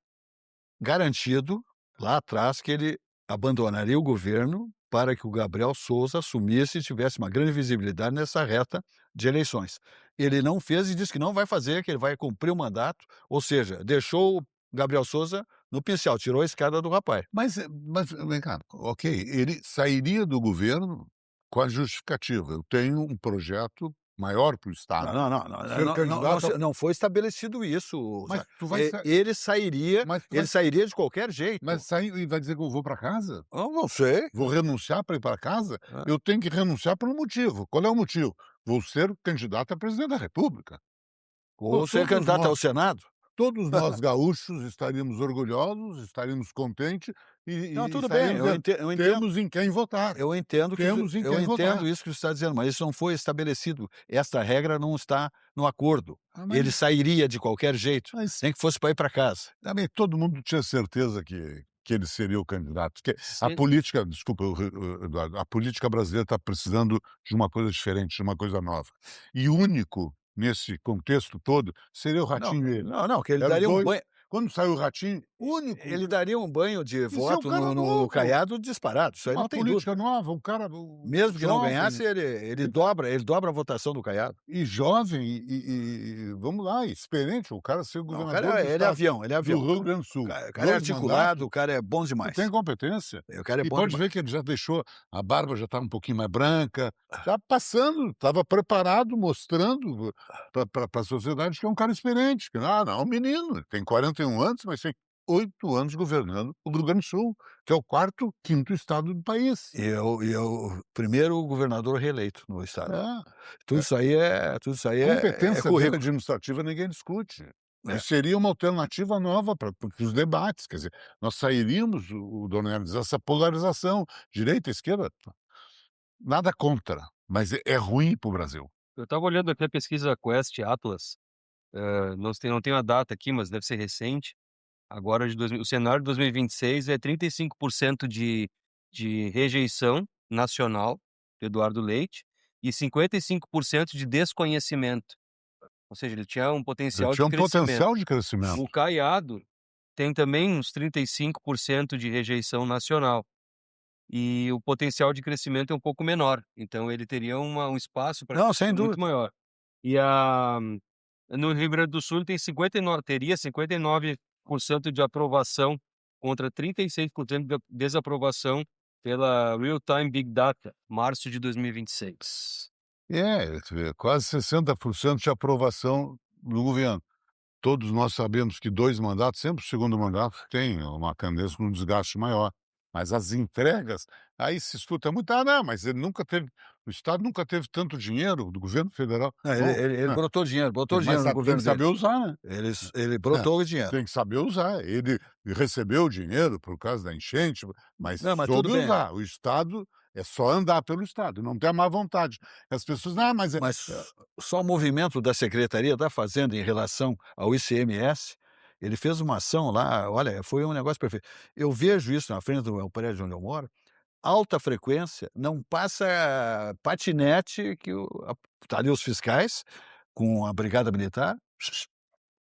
garantido lá atrás que ele abandonaria o governo para que o Gabriel Souza assumisse e tivesse uma grande visibilidade nessa reta de eleições. Ele não fez e disse que não vai fazer, que ele vai cumprir o mandato, ou seja, deixou o Gabriel Souza no pincel, tirou a escada do rapaz. Mas vem cá, ok, ele sairia do governo com a justificativa: eu tenho um projeto maior para o Estado. Não foi estabelecido isso. Mas Zacher. tu vai Ele sairia, mas tu ele vai sairia de qualquer jeito. mas sair e vai dizer que eu vou para casa? Eu não sei. Vou renunciar para ir para casa? É. Eu tenho que renunciar por um motivo. Qual é o motivo? Vou ser candidato a presidente da República. Ou ser todos candidato nós- ao Senado. Todos nós gaúchos estaríamos orgulhosos, estaríamos contentes Não, e tudo bem, estaríamos eu entendo. temos em quem votar. Eu entendo Temos em quem votar. isso que você está dizendo, mas isso não foi estabelecido. Esta regra não está no acordo. Ah, mas- Ele sairia de qualquer jeito, Mas nem que fosse para ir para casa. também todo mundo tinha certeza que ele seria o candidato. Que a Sim. política, desculpa, Eduardo, a política brasileira está precisando de uma coisa diferente, de uma coisa nova. E único nesse contexto todo seria o Ratinho e ele. Não, que ele Eram daria um dois- banho. Quando saiu o Ratinho, único. Ele daria um banho de é voto um cara no novo. Caiado disparado. Isso aí uma não tem dúvida. política nova, um cara Mesmo que não jovem, ganhasse, ele dobra a votação do Caiado. e jovem e vamos lá, experiente, o cara ser o Não, o governador cara, do ele é estado avião, ele é do avião. Rio Grande do Sul. O cara é Dois articulado, mandatos, o cara é bom demais. tem competência. O cara é E bom pode demais. ver que ele já deixou, a barba já estava um pouquinho mais branca, já passando, estava preparado, mostrando para a sociedade que é um cara experiente. Que, não, um menino, tem 41 anos, mas tem 8 anos governando o Rio Grande do Sul, que é o quarto, quinto estado do país. E é o primeiro governador reeleito no estado. É. Tudo isso aí é Competência dele currículo. administrativa ninguém discute. É. Seria uma alternativa nova para os debates. Quer dizer, nós sairíamos, o Dona Helena diz, essa polarização, direita, esquerda, nada contra, mas é ruim para o Brasil. Eu estava olhando aqui a pesquisa Quest Atlas, não tenho a data aqui, mas deve ser recente. Agora, o cenário de 2026 é 35% de rejeição nacional de Eduardo Leite e 55% de desconhecimento. Ou seja, ele tinha um potencial Tinha um de crescimento. potencial de crescimento. O Caiado tem também uns 35% de rejeição nacional. E o potencial de crescimento é um pouco menor. Então, ele teria um espaço para Não, sem muito dúvida. maior. E no Rio Grande do Sul ele teria 59% de aprovação contra 36% de desaprovação pela Real Time Big Data, março de 2026. Quase 60% de aprovação no governo. Todos nós sabemos que 2 mandatos, sempre o segundo mandato tem uma tendência num desgaste maior. Mas as entregas, Aí se escuta muito: "Ah, não, mas ele nunca teve o Estado nunca teve tanto dinheiro do governo federal". Não, Bom, ele botou dinheiro mas no tem governo que dele. saber usar, né. Ele brotou o dinheiro. Tem que saber usar. Ele recebeu o dinheiro por causa da enchente, mas Não, mas tudo soube bem. usar. O Estado é só andar pelo Estado, não ter a má vontade. As pessoas: "Ah, mas é". Mas só o movimento da Secretaria da Fazenda em relação ao ICMS, ele fez uma ação lá, olha, foi um negócio perfeito. Eu vejo isso na frente do meu prédio onde eu moro, alta frequência, não passa patinete que tá ali os fiscais com a brigada militar.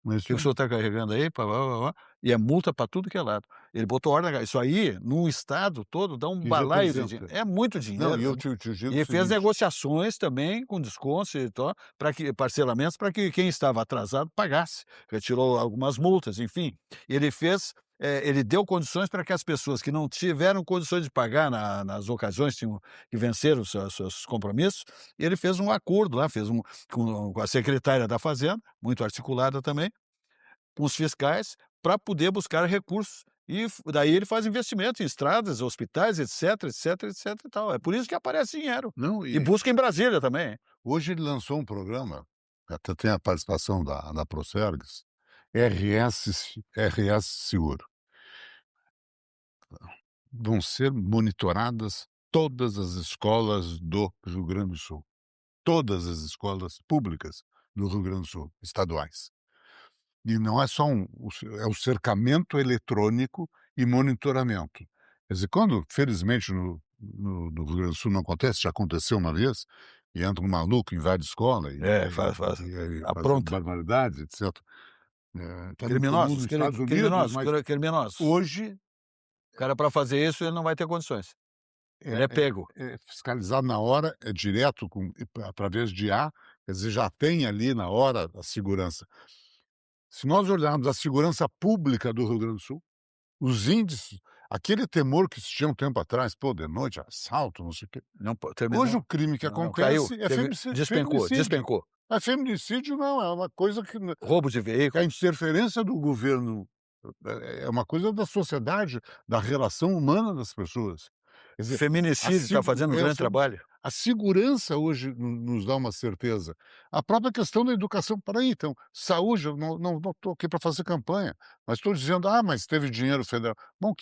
Mas Que o senhor está carregando aí? Pá, pá, pá, pá, e é multa para tudo que é lado. Ele botou ordem na casa. Isso aí, num estado todo, dá um que balaio de representa. dinheiro. É muito Não, dinheiro. e eu te digo E o fez seguinte. negociações também com descontos e tal, para que parcelamentos para que quem estava atrasado pagasse. Retirou algumas multas, enfim. Ele fez, ele deu condições para que as pessoas que não tiveram condições de pagar nas ocasiões que venceram os seus compromissos, ele fez um acordo lá, fez com a secretária da Fazenda, muito articulada também, com os fiscais, para poder buscar recursos. E daí ele faz investimento em estradas, hospitais, etc, etc, etc e tal. É por isso que aparece dinheiro. Não, E busca em Brasília também, hein. hoje ele lançou um programa, até tem a participação da Procergs, RS Seguro. Vão ser monitoradas todas as escolas do Rio Grande do Sul. Todas as escolas públicas do Rio Grande do Sul, estaduais. E não é só é o cercamento eletrônico e monitoramento. Quer dizer, quando, felizmente, no Rio Grande do Sul não acontece, já aconteceu uma vez, e entra um maluco, invade escola Faz e aí faz apronta. barbaridades, etc. Tá muito comum Criminosos, nos Estados Unidos, mas criminosos. hoje O cara para fazer isso, ele não vai ter condições. Ele é pego. é fiscalizado na hora, é direto através de IA, quer dizer, já tem ali na hora a segurança. Se nós olharmos a segurança pública do Rio Grande do Sul, os índices, aquele temor que existia um tempo atrás, pô, de noite, assalto, não sei o quê. Não terminou. Hoje o crime que Não, caiu. acontece é Despencou, feminicídio. despencou. É feminicídio não, é uma coisa que Roubo de a veículo. interferência do governo é uma coisa da sociedade, da relação humana das pessoas. Quer dizer, Feminicídio está fazendo um grande trabalho. a segurança hoje nos dá uma certeza. A própria questão da educação. Peraí, então, saúde, eu não estou aqui para fazer campanha, mas estou dizendo, mas teve dinheiro federal. Bom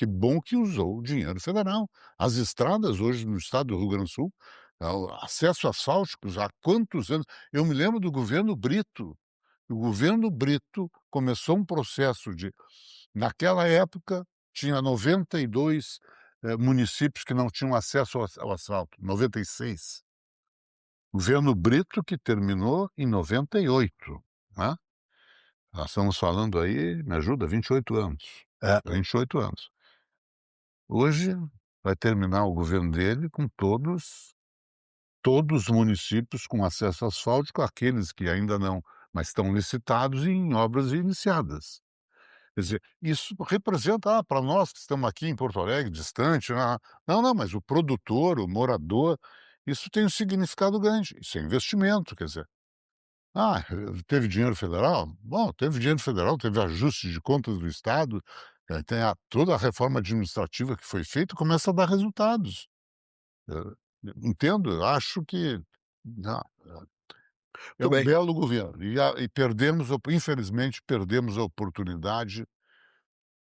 que usou o dinheiro federal. As estradas hoje no estado do Rio Grande do Sul, o acesso asfálticos há quantos anos? Eu me lembro do governo Brito. O governo Brito começou um processo naquela época, tinha 92 municípios que não tinham acesso ao asfalto, 96. Governo Brito que terminou em 98, né. Nós estamos falando aí, me ajuda, 28 anos. 28 anos. Hoje vai terminar o governo dele com todos os municípios com acesso asfáltico, aqueles que ainda não, mas estão licitados em obras iniciadas. Quer dizer, isso representa, para nós que estamos aqui em Porto Alegre, distante, não, mas o produtor, o morador, isso tem um significado grande. Isso é investimento, quer dizer. Teve dinheiro federal? Bom, teve dinheiro federal, teve ajuste de contas do Estado, tem toda a reforma administrativa que foi feita começa a dar resultados. Entendo, acho que é um bem. belo governo. E infelizmente, perdemos a oportunidade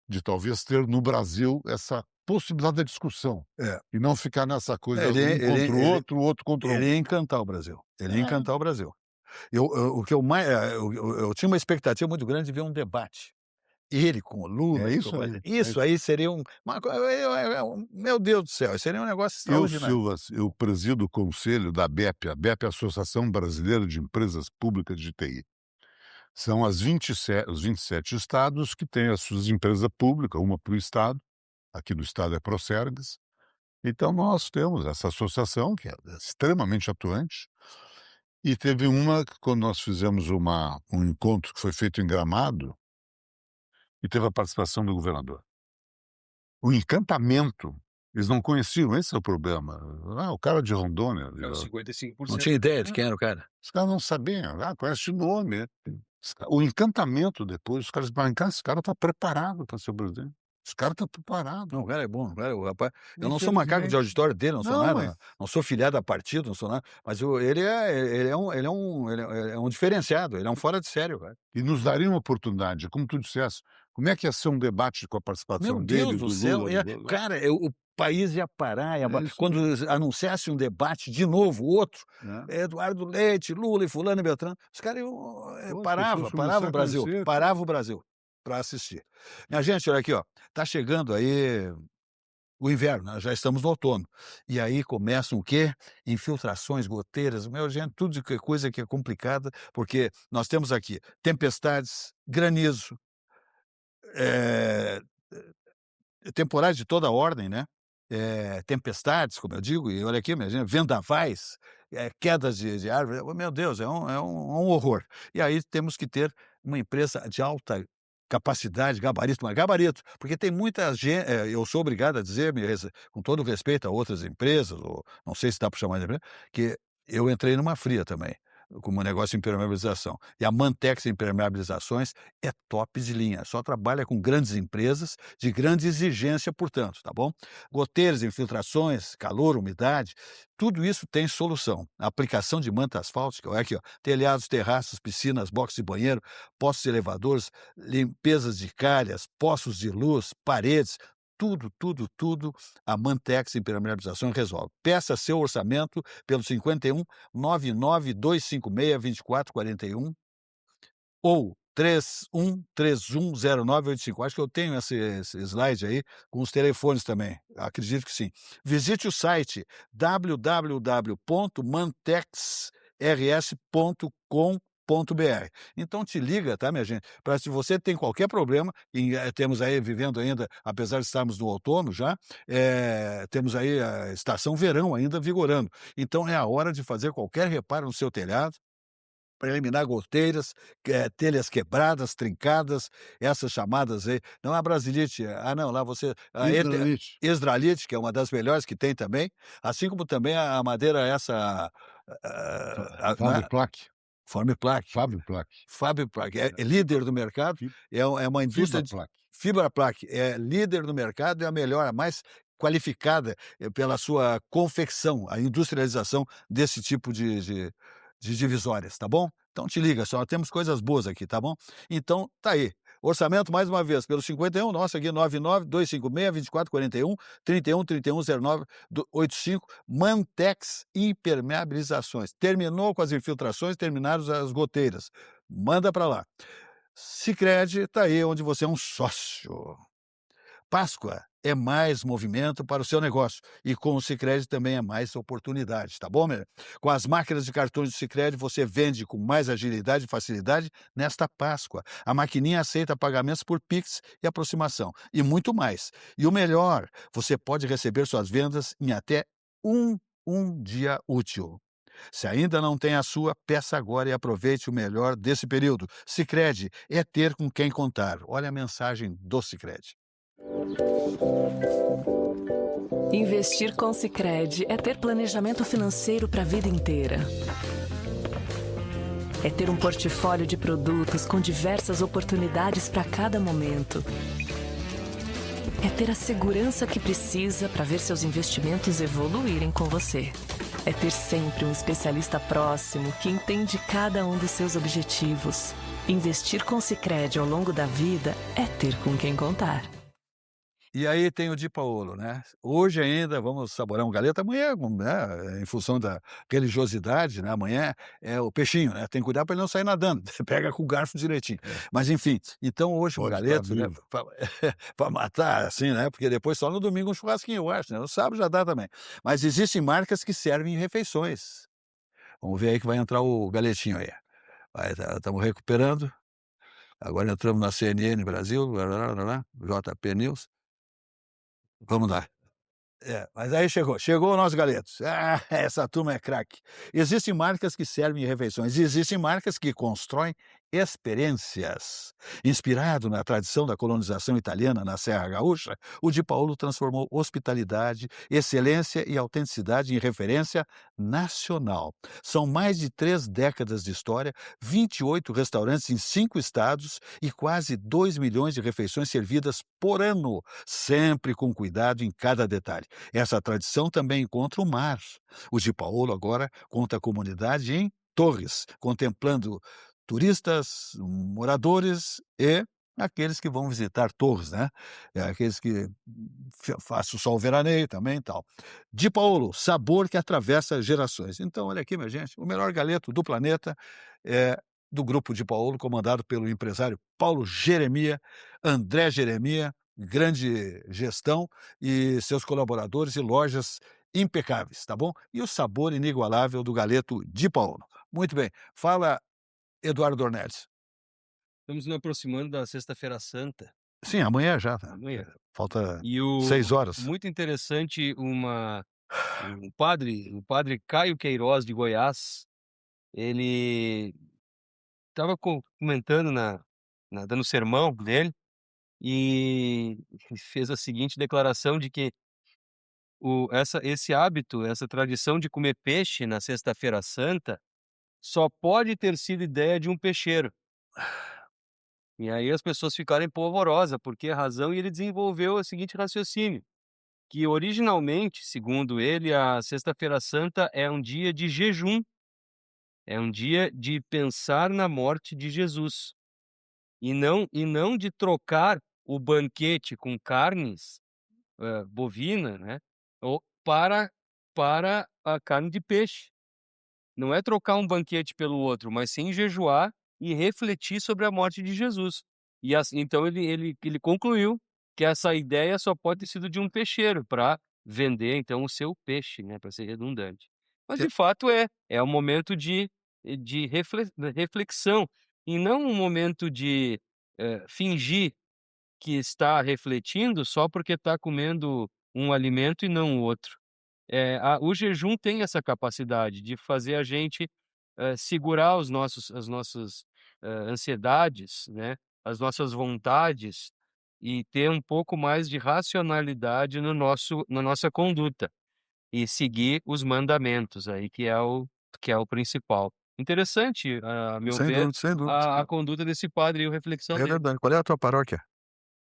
de talvez ter no Brasil essa possibilidade da discussão. É. E não ficar nessa coisa Ele- o outro contra o Ele outro. ia encantar o Brasil. Ele ia encantar o Brasil. O que eu mais, eu tinha uma expectativa muito grande de ver um debate. Ele com o Lula. É isso aí, Isso aí seria uma coisa. Meu Deus do céu, seria um negócio Eu, extraordinário. Silva, eu presido o conselho da ABEP. A ABEP é a Associação Brasileira de Empresas Públicas de TI. São os 27 estados que têm as suas empresas públicas, uma para o estado, aqui do estado é Procergs. Então nós temos essa associação que é extremamente atuante. E teve uma que quando nós fizemos um encontro que foi feito em Gramado, e teve a participação do governador. O encantamento, eles não conheciam, esse é o problema. O cara de Rondônia. É o 55%. Não tinha ideia de quem era o cara. Os caras não sabiam, conhece o nome. O encantamento depois, os caras falam, esse cara está preparado para ser presidente. Os caras estão preparados. Não, o cara é bom, o cara, o rapaz, eu não sou macaco de Infelizmente. auditório dele, não sou Não, nada, mas não sou filiado a partido, não sou nada, mas ele é um diferenciado, ele é um fora de sério, cara. e nos daria uma oportunidade, como tu disseste, como é que ia ser um debate com a Meu participação Deus dele, do do céu, Lula, do cara, o país ia parar, É isso quando anunciasse um debate de novo, outro, né. Eduardo Leite, Lula e fulano e Beltrano, os caras Pô, as parava pessoas começaram a conhecer. parava o Brasil para assistir. Minha gente, olha aqui, ó, tá chegando aí o inverno, né, já estamos no outono. E aí começam o quê? Infiltrações, goteiras, meu gente, tudo de que coisa que é complicada, porque nós temos aqui tempestades, granizo, eh, temporais de toda ordem, né, tempestades, como eu digo, e olha aqui, minha gente, vendavais, quedas de árvore, oh, meu Deus, é um horror. E aí temos que ter uma empresa de alta capacidade, gabarito, mas gabarito, porque tem muita gente, eu sou obrigado a dizer, com todo respeito a outras empresas, ou não sei se dá para chamar de empresa, que eu entrei numa fria também, como negócio de impermeabilização. E a Mantex Impermeabilizações é top de linha, só trabalha com grandes empresas de grande exigência, portanto, tá bom? Goteiras, infiltrações, calor, umidade, tudo isso tem solução. A aplicação de manta asfáltica, olha aqui, ó, telhados, terraços, piscinas, boxes de banheiro, postos de elevadores, limpezas de calhas, poços de luz, paredes, tudo, a Mantex Impermeabilização resolve. Peça seu orçamento pelo 51 99256 2441 ou 31310985. Acho que eu tenho esse slide aí com os telefones também, acredito que sim. Visite o site www.mantexrs.com.br. Então te liga, tá, minha gente? Para se você tem qualquer problema, temos aí vivendo ainda, apesar de estarmos no outono já, temos aí a estação verão ainda vigorando. Então é a hora de fazer qualquer reparo no seu telhado, para eliminar goteiras, telhas quebradas, trincadas, essas chamadas aí, não a brasilite, não, lá você Hidrolite. Exdralite, que é uma das melhores que tem também, assim como também a madeira essa, não é? Fabiplac. Formiplac. Fabiplac. Fabiplac é líder do mercado, é uma indústria de Fibraplac. Fibraplac, é líder no mercado, é a melhor, a mais qualificada, pela sua confecção, a industrialização desse tipo de divisórias, tá bom? Então te liga, só temos coisas boas aqui, tá bom? Então tá aí. Orçamento mais uma vez pelo 51, nossa aqui 99 256 2441 31 3109 85, Mantex Impermeabilizações. Terminou com as infiltrações, terminaram as goteiras. Manda para lá. Sicredi tá aí onde você é um sócio. Páscoa é mais movimento para o seu negócio e com o Sicredi também é mais oportunidade, tá bom, meu? Com as máquinas de cartões do Sicredi você vende com mais agilidade e facilidade nesta Páscoa. A maquininha aceita pagamentos por Pix e aproximação e muito mais. E o melhor, você pode receber suas vendas em até um dia útil. Se ainda não tem a sua, peça agora e aproveite o melhor desse período. Sicredi é ter com quem contar. Olha a mensagem do Sicredi. Investir com Sicredi é ter planejamento financeiro para a vida inteira. É ter um portfólio de produtos com diversas oportunidades para cada momento. É ter a segurança que precisa para ver seus investimentos evoluírem com você. É ter sempre um especialista próximo que entende cada um dos seus objetivos. Investir com Sicredi ao longo da vida é ter com quem contar. E aí tem o Di Paolo, né? Hoje ainda vamos saborear um galeto, amanhã, né, em função da religiosidade, né, amanhã é o peixinho, né? Tem que cuidar para ele não sair nadando, pega com o garfo direitinho. Mas enfim, então hoje um Pode galeto, estar né, vivo. para matar, assim, né? Porque depois só no domingo um churrasquinho, eu acho, né? No sábado já dá também. Mas existem marcas que servem refeições. Vamos ver aí que vai entrar o galetinho aí. Estamos recuperando. Agora entramos na CNN Brasil, JP News. Vamos lá. Mas aí chegou o nosso galeto. Essa turma é craque. Existem marcas que servem refeições, existem marcas que constroem experiências. Inspirado na tradição da colonização italiana na Serra Gaúcha, o Di Paolo transformou hospitalidade, excelência e autenticidade em referência nacional. São mais de 3 décadas de história, 28 restaurantes em 5 estados e quase 2 milhões de refeições servidas por ano, sempre com cuidado em cada detalhe. Essa tradição também encontra o mar. O Di Paolo agora conta a comunidade em Torres, contemplando turistas, moradores e aqueles que vão visitar Torres, né? Aqueles que façam só o veraneio também e tal. Di Paolo, sabor que atravessa gerações. Então, olha aqui, minha gente, o melhor galeto do planeta é do grupo Di Paolo, comandado pelo empresário Paulo Jeremia, André Jeremia, grande gestão, e seus colaboradores e lojas impecáveis, tá bom? E o sabor inigualável do galeto Di Paolo. Muito bem. Fala, Eduardo Dornelles. Estamos nos aproximando da Sexta-feira Santa. Sim, amanhã já. Tá? Amanhã. Falta E o 6 horas. muito interessante, o padre Caio Queiroz de Goiás, ele estava comentando dando sermão dele e fez a seguinte declaração de que esse hábito, essa tradição de comer peixe na Sexta-feira Santa só pode ter sido ideia de um peixeiro. E aí as pessoas ficaram polvorosas, por que razão? E ele desenvolveu o seguinte raciocínio, que originalmente, segundo ele, a Sexta-feira Santa é um dia de jejum, é um dia de pensar na morte de Jesus, e não de trocar o banquete com carnes bovina, né, para a carne de peixe. Não é trocar um banquete pelo outro, mas sim jejuar e refletir sobre a morte de Jesus. E então ele concluiu que essa ideia só pode ter sido de um peixeiro para vender então o seu peixe, né, para ser redundante. Mas de fato é um momento de reflexão e não um momento de fingir que está refletindo só porque está comendo um alimento e não o outro. O jejum tem essa capacidade de fazer a gente segurar as nossas ansiedades, né, as nossas vontades e ter um pouco mais de racionalidade na nossa conduta e seguir os mandamentos aí que é o principal. Interessante, a meu Sem ver, dúvida, sem dúvida. a conduta desse padre e a reflexão É dele. verdade. Qual é a tua paróquia?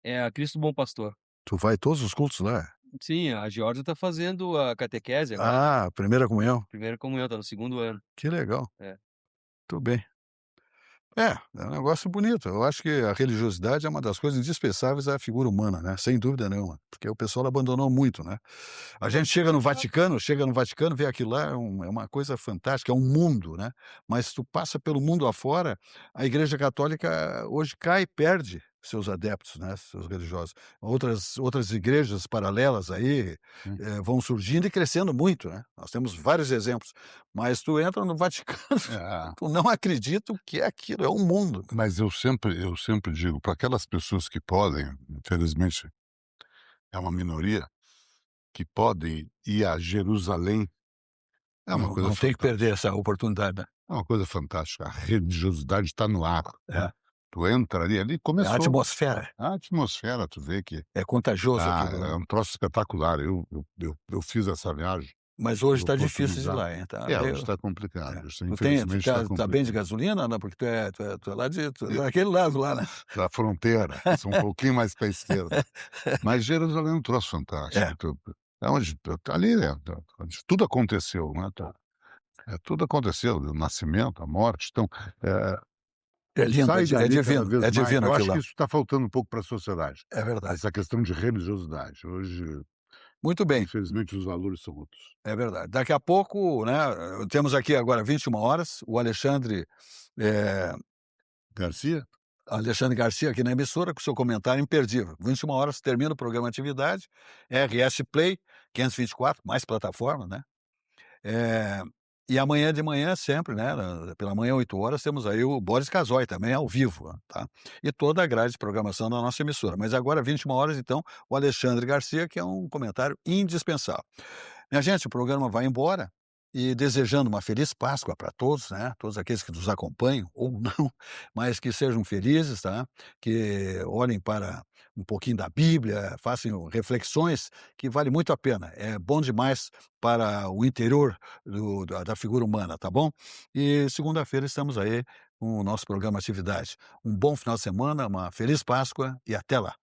É a Cristo Bom Pastor. Tu vai todos os cultos lá? Sim, a Georgia está fazendo a catequese agora. Ah, primeira comunhão. Primeira comunhão, está no 2º ano. Que legal. É. Tudo bem. É um negócio bonito. Eu acho que a religiosidade é uma das coisas indispensáveis à figura humana, né? Sem dúvida nenhuma, porque o pessoal abandonou muito, né? A gente chega no Vaticano, vê aquilo lá, é uma coisa fantástica, é um mundo, né? Mas tu passa pelo mundo afora, a Igreja Católica hoje cai e perde seus adeptos, né? Seus religiosos. Outras igrejas paralelas aí vão surgindo e crescendo muito, né? Nós temos vários exemplos, mas tu entra no Vaticano, tu não acredita o que é aquilo, é um mundo. Mas eu sempre digo, para aquelas pessoas que podem, infelizmente é uma minoria, que podem ir a Jerusalém, é uma coisa Não tem que fantástica. perder essa oportunidade, né? É uma coisa fantástica. A religiosidade está no ar. É. Tu entra ali É começou. a atmosfera, A atmosfera, tu vê que é contagioso aquilo, é né? um troço espetacular. Eu fiz essa viagem. Mas hoje tive a está difícil de ir oportunidade. lá, hein? Tá Hoje meio- está complicado. Hoje, Tu infelizmente está tá bem de complicado. gasolina, não? Porque tu é lá daquele lado lá, né? Da fronteira, são um pouquinho mais para a esquerda. Mas Jerusalém é um troço fantástico. É onde ali onde tudo aconteceu, né? Tudo aconteceu, o nascimento, a morte. Então, É lindo, sai é dali cada divino, vez é mais. divino Eu acho aquilo que lá. isso está faltando um pouco para a sociedade. É verdade. Essa questão de religiosidade. Hoje, Muito bem, infelizmente, os valores são outros. é verdade. Daqui a pouco, né, temos aqui agora 21 horas, o Alexandre Garcia? Garcia aqui na emissora com seu comentário imperdível. 21 horas termina o programa Atividade, RS Play 524, mais plataforma, né? E amanhã de manhã sempre, né, pela manhã 8 horas, temos aí o Boris Casoy também ao vivo, tá? E toda a grade de programação da nossa emissora. Mas agora 21 horas então, o Alexandre Garcia, que é um comentário indispensável. Minha gente, o programa vai embora e desejando uma feliz Páscoa para todos, né, todos aqueles que nos acompanham ou não, mas que sejam felizes, tá, que olhem para um pouquinho da Bíblia, façam reflexões que vale muito a pena, é bom demais para o interior da figura humana, tá bom? E segunda-feira estamos aí com o nosso programa Atividade. Um bom final de semana, uma feliz Páscoa e até lá.